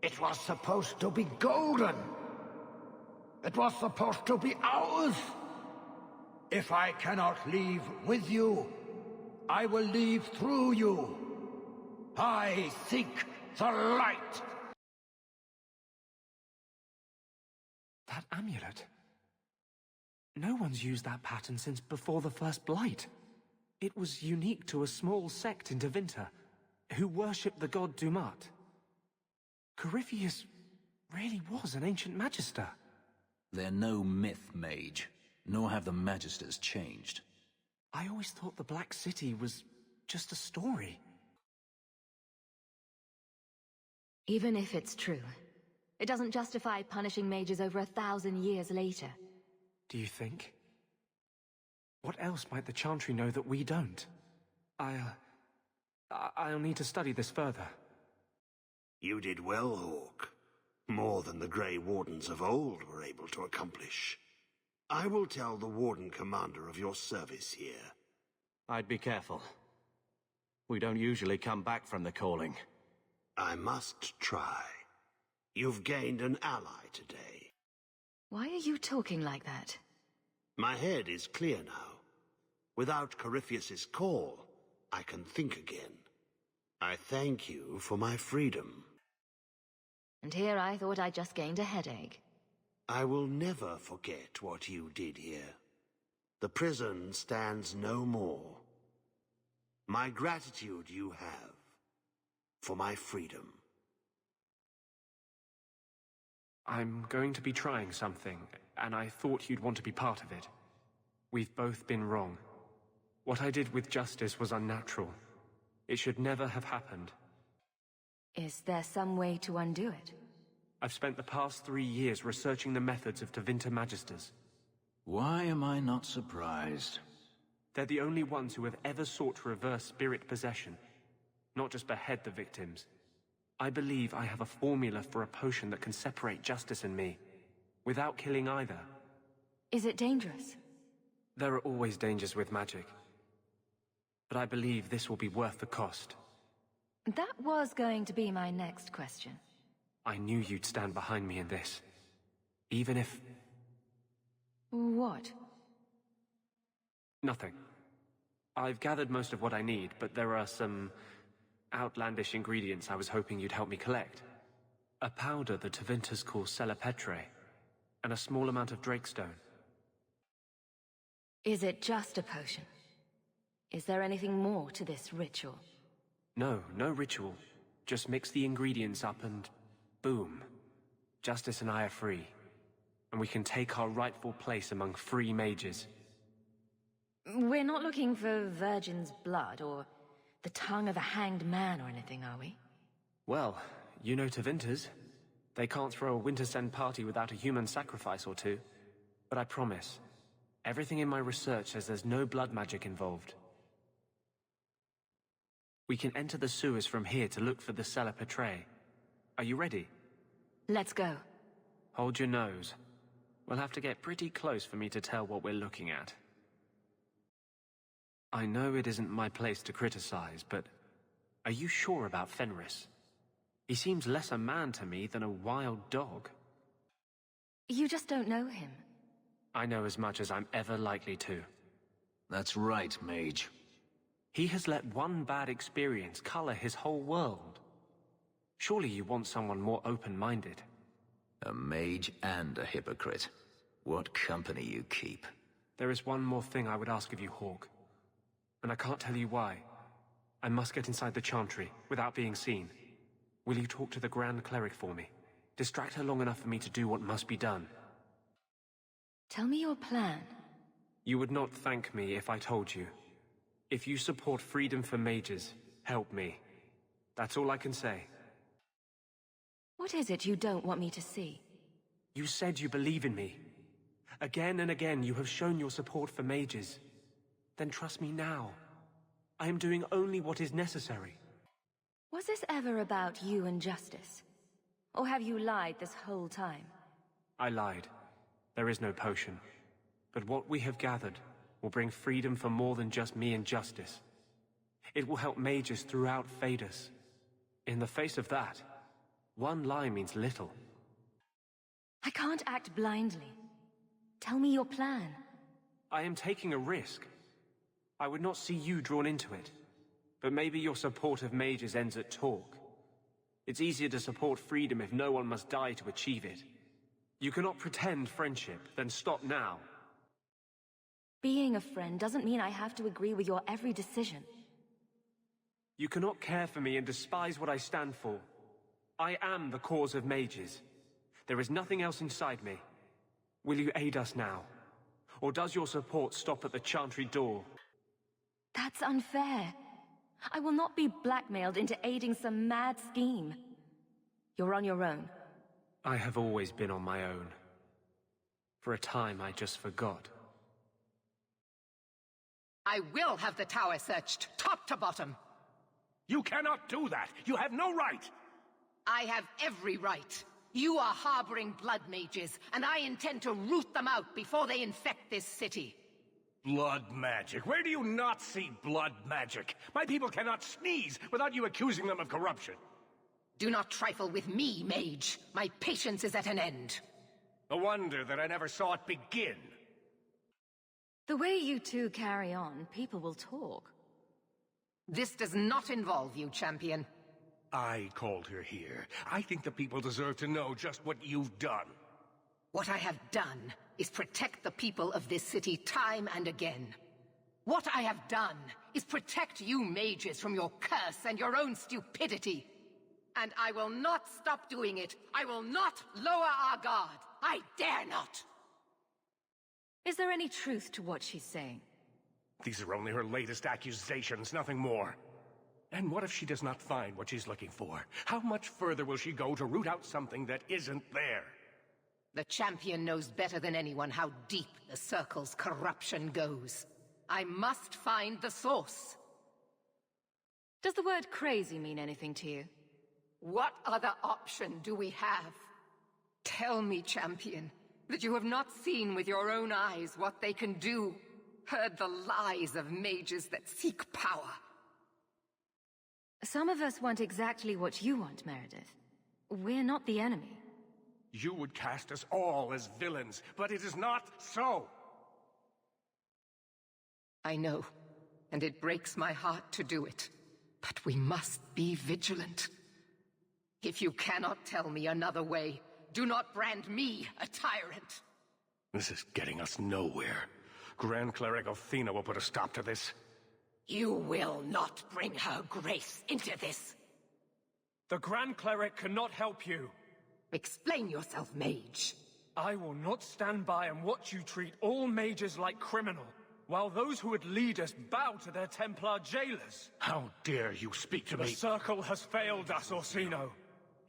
It was supposed to be golden! It was supposed to be ours! If I cannot leave with you, I will leave through you. I seek the light! That amulet. No one's used that pattern since before the first Blight. It was unique to a small sect in Tevinter, who worshipped the god Dumat. Corypheus really was an ancient Magister. They're no myth mage, nor have the Magisters changed. I always thought the Black City was just a story. Even if it's true, it doesn't justify punishing mages over 1,000 years later. Do you think? What else might the Chantry know that we don't? I'll need to study this further. You did well, Hawke. More than the Grey Wardens of old were able to accomplish. I will tell the Warden Commander of your service here. I'd be careful. We don't usually come back from the calling. I must try. You've gained an ally today. Why are you talking like that? My head is clear now. Without Corypheus's call, I can think again. I thank you for my freedom. And here I thought I just gained a headache. I will never forget what you did here. The prison stands no more. My gratitude you have for my freedom. I'm going to be trying something, and I thought you'd want to be part of it. We've both been wrong. What I did with Justice was unnatural. It should never have happened. Is there some way to undo it? I've spent the past 3 years researching the methods of Tevinter Magisters. Why am I not surprised? They're the only ones who have ever sought to reverse spirit possession, not just behead the victims. I believe I have a formula for a potion that can separate Justice and me, without killing either. Is it dangerous? There are always dangers with magic. But I believe this will be worth the cost. That was going to be my next question. I knew you'd stand behind me in this. Even if... What? Nothing. I've gathered most of what I need, but there are some outlandish ingredients I was hoping you'd help me collect. A powder the Tevinters call Celepetre, and a small amount of Drakestone. Is it just a potion? Is there anything more to this ritual? No ritual. Just mix the ingredients up and... boom. Justice and I are free. And we can take our rightful place among free mages. We're not looking for virgin's blood or the tongue of a hanged man or anything, are we? Well, you know Tevinters. They can't throw a Wintersend party without a human sacrifice or two. But I promise, everything in my research says there's no blood magic involved. We can enter the sewers from here to look for the cellar portray. Are you ready? Let's go. Hold your nose. We'll have to get pretty close for me to tell what we're looking at. I know it isn't my place to criticize, but are you sure about Fenris? He seems less a man to me than a wild dog. You just don't know him. I know as much as I'm ever likely to. That's right, mage. He has let one bad experience color his whole world. Surely you want someone more open-minded. A mage and a hypocrite. What company you keep. There is one more thing I would ask of you, Hawke. And I can't tell you why. I must get inside the Chantry, without being seen. Will you talk to the Grand Cleric for me? Distract her long enough for me to do what must be done. Tell me your plan. You would not thank me if I told you. If you support freedom for mages, help me. That's all I can say. What is it you don't want me to see? You said you believe in me. Again and again you have shown your support for mages. Then trust me now. I am doing only what is necessary. Was this ever about you and justice? Or have you lied this whole time? I lied. There is no potion. But what we have gathered will bring freedom for more than just me and justice. It will help mages throughout Phaedus. In the face of that, one lie means little. I can't act blindly. Tell me your plan. I am taking a risk. I would not see you drawn into it. But maybe your support of mages ends at talk. It's easier to support freedom if no one must die to achieve it. You cannot pretend friendship, then stop now. Being a friend doesn't mean I have to agree with your every decision. You cannot care for me and despise what I stand for. I am the cause of mages. There is nothing else inside me. Will you aid us now? Or does your support stop at the Chantry door? That's unfair. I will not be blackmailed into aiding some mad scheme. You're on your own. I have always been on my own. For a time, I just forgot. I will have the tower searched, top to bottom. You cannot do that! You have no right! I have every right. You are harboring blood mages, and I intend to root them out before they infect this city. Blood magic? Where do you not see blood magic? My people cannot sneeze without you accusing them of corruption. Do not trifle with me, mage. My patience is at an end. A wonder that I never saw it begin. The way you two carry on, people will talk. This does not involve you, champion. I called her here. I think the people deserve to know just what you've done. What I have done is protect the people of this city time and again. What I have done is protect you mages from your curse and your own stupidity. And I will not stop doing it. I will not lower our guard. I dare not. Is there any truth to what she's saying? These are only her latest accusations, nothing more. And what if she does not find what she's looking for? How much further will she go to root out something that isn't there? The champion knows better than anyone how deep the Circle's corruption goes. I must find the source. Does the word crazy mean anything to you? What other option do we have? Tell me, champion, that you have not seen with your own eyes what they can do, heard the lies of mages that seek power. Some of us want exactly what you want, Meredith. We're not the enemy. You would cast us all as villains, but it is not so! I know, and it breaks my heart to do it. But we must be vigilant. If you cannot tell me another way, do not brand me a tyrant. This is getting us nowhere. Grand Cleric Athena will put a stop to this. You will not bring her grace into this. The Grand Cleric cannot help you. Explain yourself, mage. I will not stand by and watch you treat all mages like criminal, while those who would lead us bow to their Templar jailers. How dare you speak to me? The Circle has failed us, Orsino.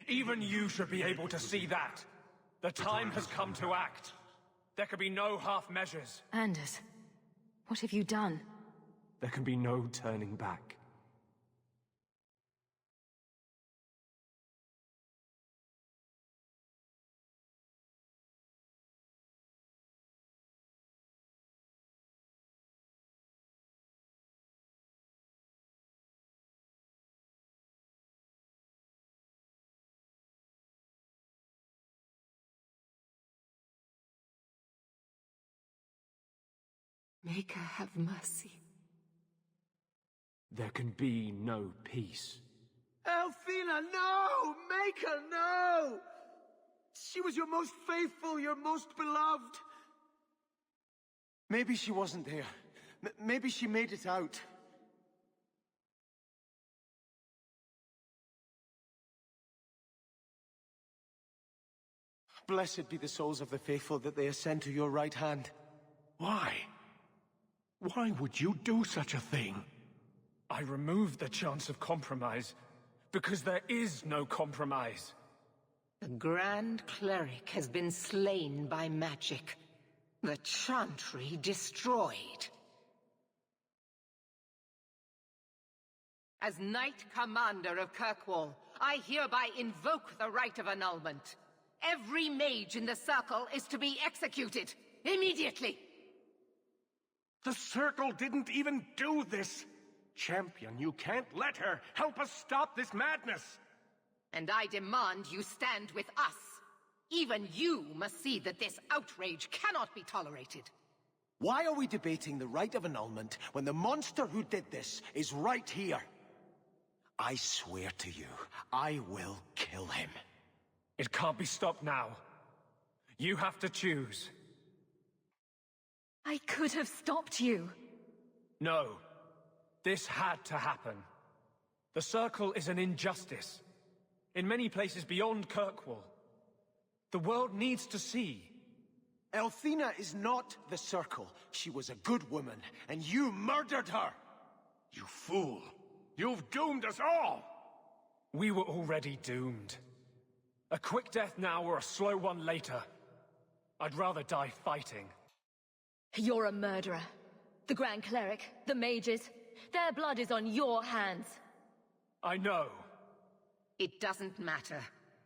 Even you should be able to see that. The time has come to act. There can be no half measures. Anders, what have you done? There can be no turning back. Maker, have mercy. There can be no peace. Althena, no! Maker, no! She was your most faithful, your most beloved. Maybe she wasn't there. Maybe she made it out. Blessed be the souls of the faithful that they ascend to your right hand. Why? Why would you do such a thing? I removed the chance of compromise, because there is no compromise. The Grand Cleric has been slain by magic. The Chantry destroyed. As Knight Commander of Kirkwall, I hereby invoke the right of annulment. Every mage in the Circle is to be executed, immediately! The Circle didn't even do this! Champion, you can't let her! Help us stop this madness! And I demand you stand with us. Even you must see that this outrage cannot be tolerated. Why are we debating the right of annulment when the monster who did this is right here? I swear to you, I will kill him. It can't be stopped now. You have to choose. I could have stopped you. No. This had to happen. The Circle is an injustice. In many places beyond Kirkwall. The world needs to see. Althena is not the Circle. She was a good woman, and you murdered her! You fool! You've doomed us all! We were already doomed. A quick death now or a slow one later. I'd rather die fighting. You're a murderer. The Grand Cleric, the mages, their blood is on your hands. I know. It doesn't matter.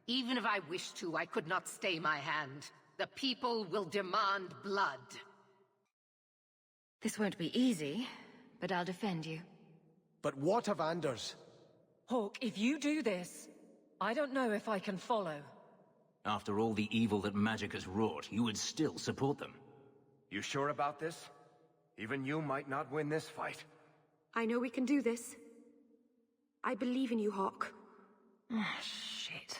Even if I wished to, I could not stay my hand. The people will demand blood. This won't be easy, but I'll defend you. But what of Anders? Hawke, if you do this, I don't know if I can follow. After all the evil that magic has wrought, you would still support them. You sure about this? Even you might not win this fight. I know we can do this. I believe in you, Hawke. Shit.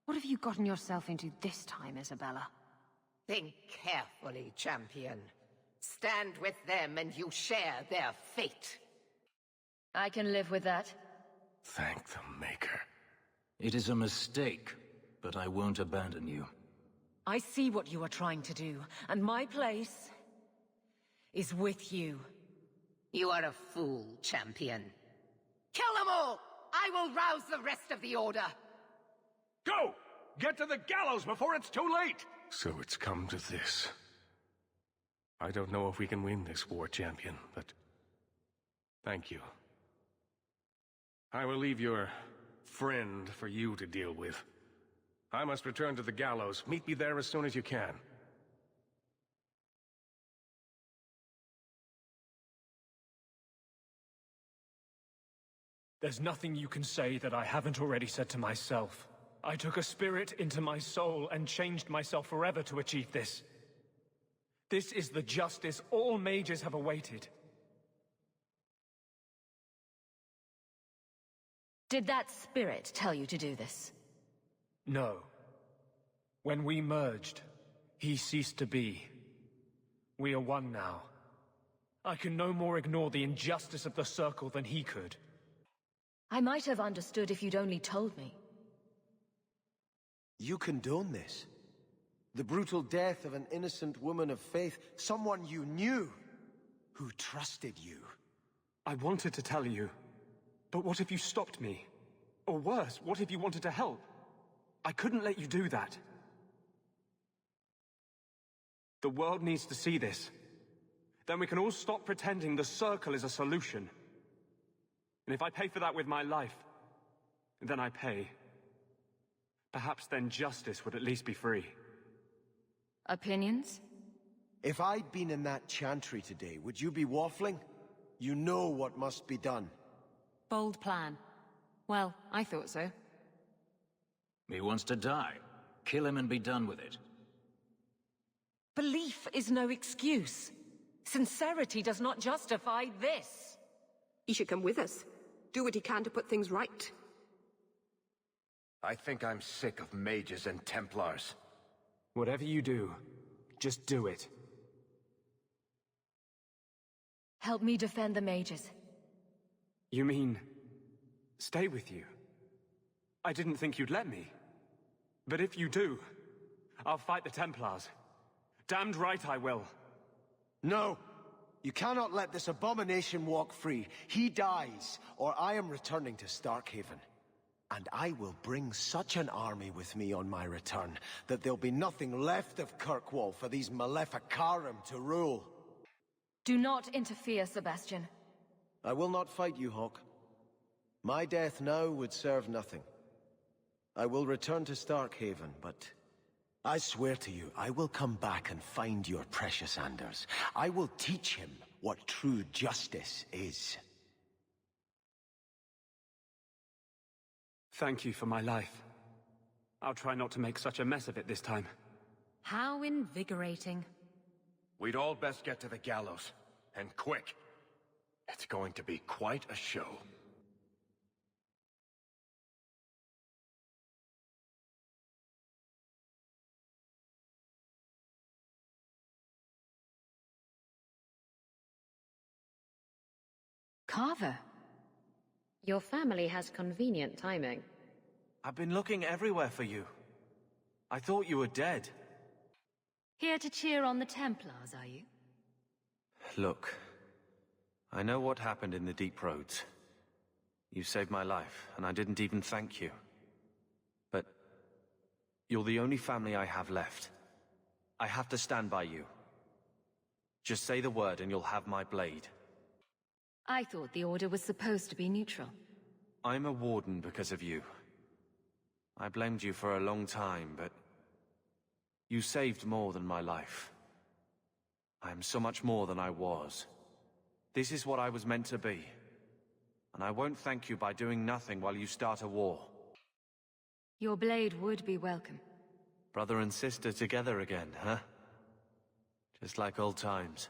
What have you gotten yourself into this time, Isabela? Think carefully, champion. Stand with them and you share their fate. I can live with that. Thank the Maker. It is a mistake, but I won't abandon you. I see what you are trying to do, and my place is with you. You are a fool, champion. Kill them all! I will rouse the rest of the Order! Go! Get to the gallows before it's too late! So it's come to this. I don't know if we can win this war, champion, but thank you. I will leave your friend for you to deal with. I must return to the gallows. Meet me there as soon as you can. There's nothing you can say that I haven't already said to myself. I took a spirit into my soul and changed myself forever to achieve this. This is the justice all mages have awaited. Did that spirit tell you to do this? No. When we merged, he ceased to be. We are one now. I can no more ignore the injustice of the Circle than he could. I might have understood if you'd only told me. You condone this? The brutal death of an innocent woman of faith, someone you knew, who trusted you. I wanted to tell you, but what if you stopped me? Or worse, what if you wanted to help? I couldn't let you do that. The world needs to see this. Then we can all stop pretending the Circle is a solution. And if I pay for that with my life, then I pay. Perhaps then justice would at least be free. Opinions? If I'd been in that chantry today, would you be waffling? You know what must be done. Bold plan. Well, I thought so. He wants to die. Kill him and be done with it. Belief is no excuse. Sincerity does not justify this. He should come with us. Do what he can to put things right. I think I'm sick of mages and Templars. Whatever you do, just do it. Help me defend the mages. You mean, stay with you? I didn't think you'd let me. But if you do, I'll fight the Templars. Damned right I will. No! You cannot let this abomination walk free. He dies, or I am returning to Starkhaven. And I will bring such an army with me on my return, that there'll be nothing left of Kirkwall for these Maleficarum to rule. Do not interfere, Sebastian. I will not fight you, Hawke. My death now would serve nothing. I will return to Starkhaven, but I swear to you, I will come back and find your precious Anders. I will teach him what true justice is. Thank you for my life. I'll try not to make such a mess of it this time. How invigorating. We'd all best get to the Gallows. And quick. It's going to be quite a show. Carver. Your family has convenient timing. I've been looking everywhere for you. I thought you were dead. Here to cheer on the Templars, are you? Look, I know what happened in the Deep Roads. You saved my life, and I didn't even thank you. But you're the only family I have left. I have to stand by you. Just say the word and you'll have my blade. I thought the Order was supposed to be neutral. I'm a warden because of you. I blamed you for a long time, but you saved more than my life. I am so much more than I was. This is what I was meant to be. And I won't thank you by doing nothing while you start a war. Your blade would be welcome. Brother and sister together again, huh? Just like old times.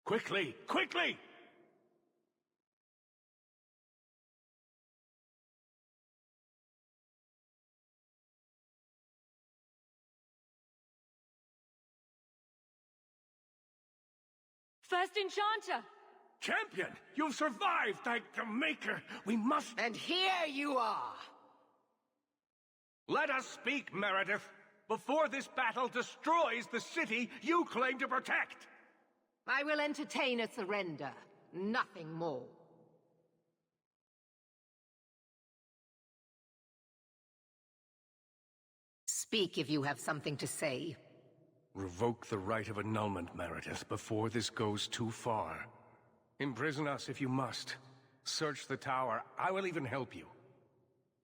Quickly! Quickly! First Enchanter! Champion! You've survived, thank the Maker! We must... And here you are! Let us speak, Meredith, before this battle destroys the city you claim to protect! I will entertain a surrender. Nothing more. Speak if you have something to say. Revoke the right of annulment, Meredith, before this goes too far. Imprison us if you must. Search the tower. I will even help you.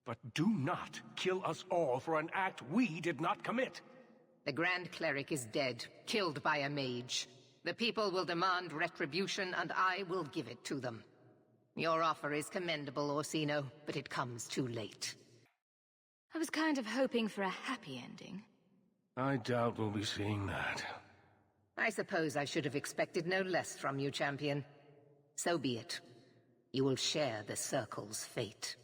But do not kill us all for an act we did not commit. The Grand Cleric is dead, killed by a mage. The people will demand retribution, and I will give it to them. Your offer is commendable, Orsino, but it comes too late. I was kind of hoping for a happy ending. I doubt we'll be seeing that. I suppose I should have expected no less from you, champion. So be it. You will share the Circle's fate.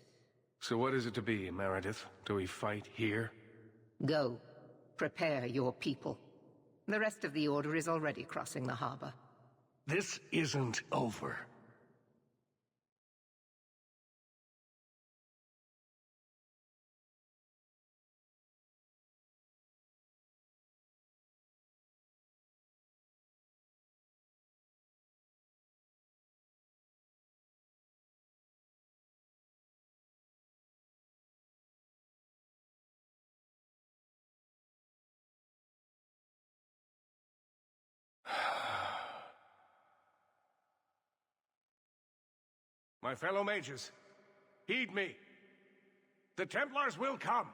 So what is it to be, Meredith? Do we fight here? Go. Prepare your people. The rest of the Order is already crossing the harbor. This isn't over. My fellow mages, heed me. The Templars will come.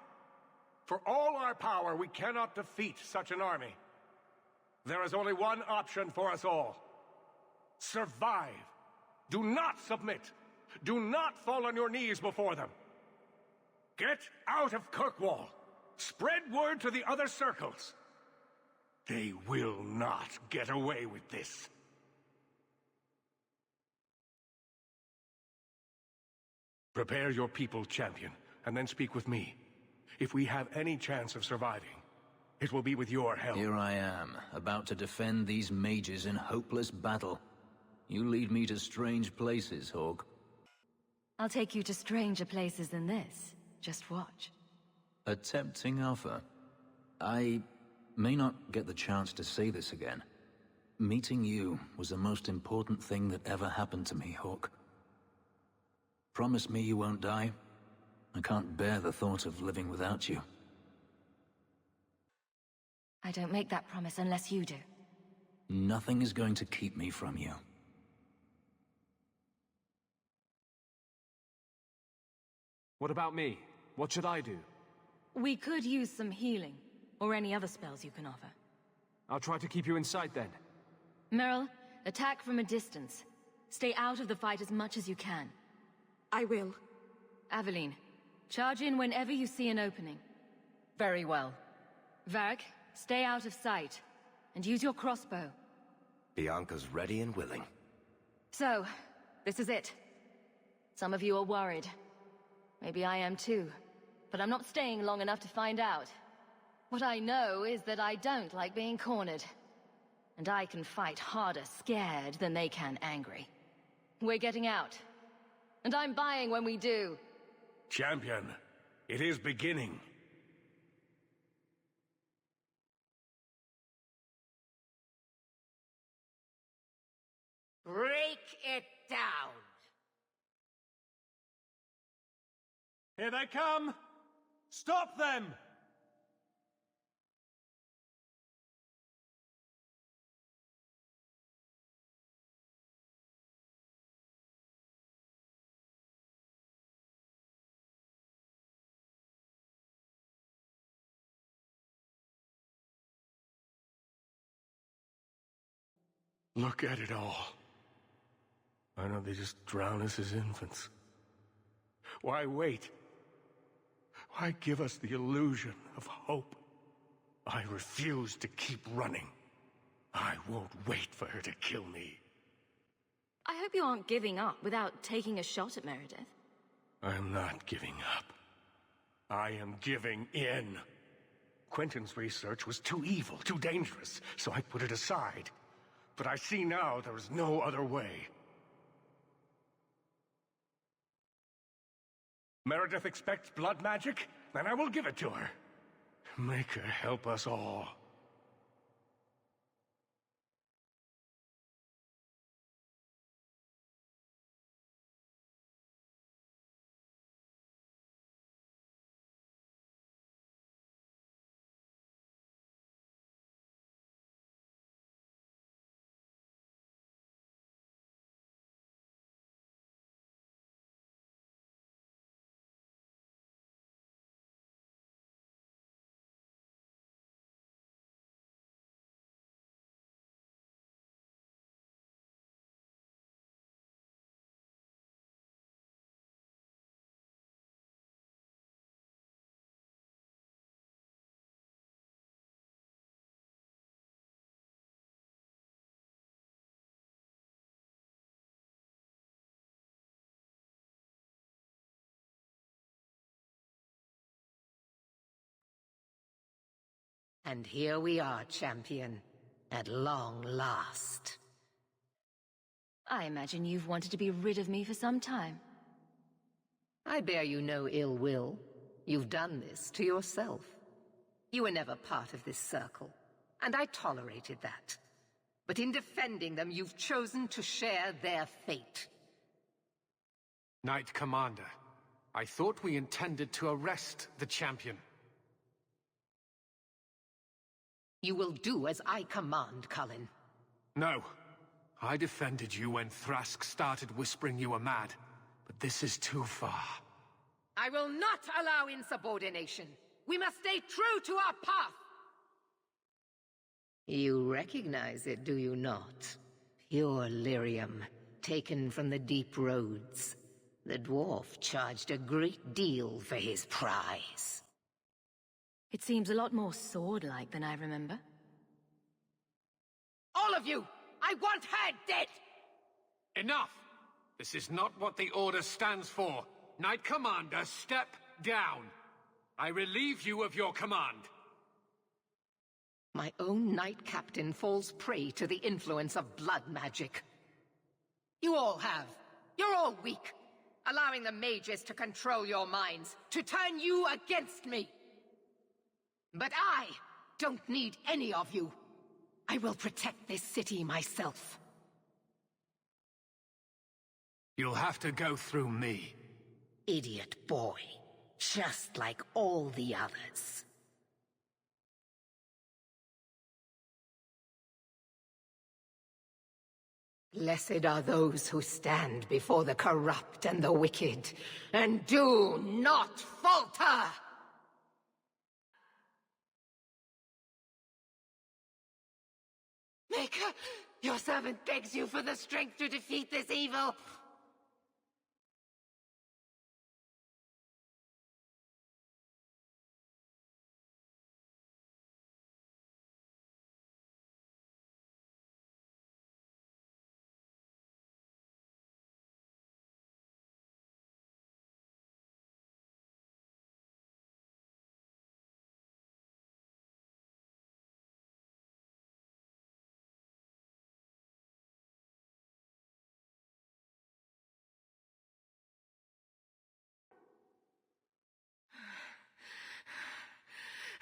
For all our power, we cannot defeat such an army. There is only one option for us all. Survive. Do not submit. Do not fall on your knees before them. Get out of Kirkwall. Spread word to the other circles. They will not get away with this. Prepare your people, champion, and then speak with me. If we have any chance of surviving, it will be with your help. Here I am, about to defend these mages in hopeless battle. You lead me to strange places, Hawke. I'll take you to stranger places than this. Just watch. A tempting offer. I may not get the chance to say this again. Meeting you was the most important thing that ever happened to me, Hawke. Promise me you won't die. I can't bear the thought of living without you. I don't make that promise unless you do. Nothing is going to keep me from you. What about me? What should I do? We could use some healing, or any other spells you can offer. I'll try to keep you in sight then. Merrill, attack from a distance. Stay out of the fight as much as you can. I will. Aveline, charge in whenever you see an opening. Very well. Varric, stay out of sight, and use your crossbow. Bianca's ready and willing. So, this is it. Some of you are worried. Maybe I am too. But I'm not staying long enough to find out. What I know is that I don't like being cornered. And I can fight harder scared than they can angry. We're getting out. And I'm buying when we do. Champion, it is beginning. Break it down! Here they come! Stop them! Look at it all. Why don't they just drown us as infants? Why wait? Why give us the illusion of hope? I refuse to keep running. I won't wait for her to kill me. I hope you aren't giving up without taking a shot at Meredith. I'm not giving up. I am giving in. Quentin's research was too evil, too dangerous, so I put it aside. But I see now there is no other way. Meredith expects blood magic? Then I will give it to her. Make her help us all. And here we are, champion. At long last. I imagine you've wanted to be rid of me for some time. I bear you no ill will. You've done this to yourself. You were never part of this circle, and I tolerated that. But in defending them, you've chosen to share their fate. Knight Commander, I thought we intended to arrest the champion. You will do as I command, Cullen. No. I defended you when Thrask started whispering you were mad, but this is too far. I will not allow insubordination. We must stay true to our path. You recognize it, do you not? Pure lyrium, taken from the deep roads. The dwarf charged a great deal for his prize. It seems a lot more sword-like than I remember. All of you! I want her dead! Enough! This is not what the Order stands for. Knight Commander, step down. I relieve you of your command. My own Knight Captain falls prey to the influence of blood magic. You all have. You're all weak. Allowing the mages to control your minds, to turn you against me. But I don't need any of you. I will protect this city myself. You'll have to go through me. Idiot boy. Just like all the others. Blessed are those who stand before the corrupt and the wicked, and do not falter! Maker, your servant begs you for the strength to defeat this evil.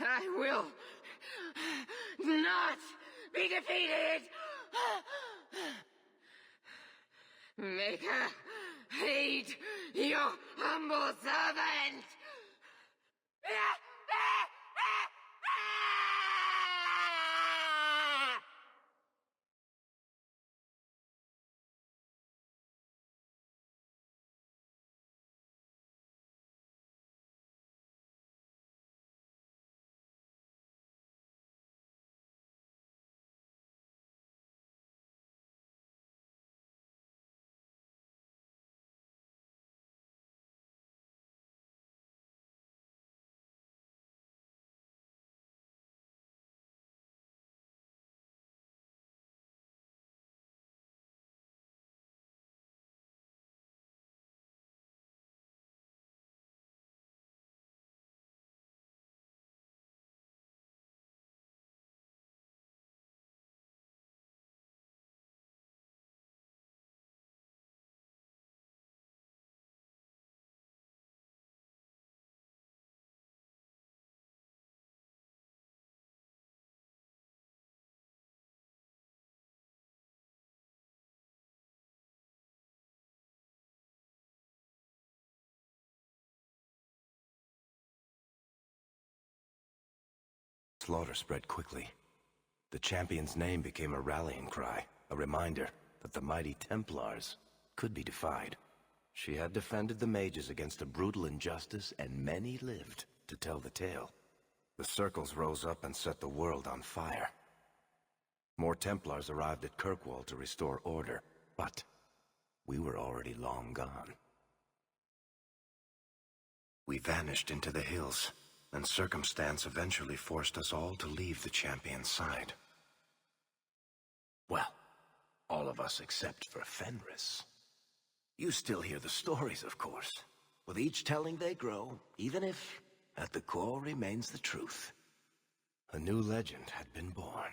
I will not be defeated! Maker, aid your humble servant! Slaughter spread quickly. The champion's name became a rallying cry, a reminder that the mighty Templars could be defied. She had defended the mages against a brutal injustice, and many lived to tell the tale. The circles rose up and set the world on fire. More Templars arrived at Kirkwall to restore order, but we were already long gone. We vanished into the hills, and circumstance eventually forced us all to leave the champion's side. Well, all of us except for Fenris. You still hear the stories, of course. With each telling they grow, even if, at the core, remains the truth. A new legend had been born.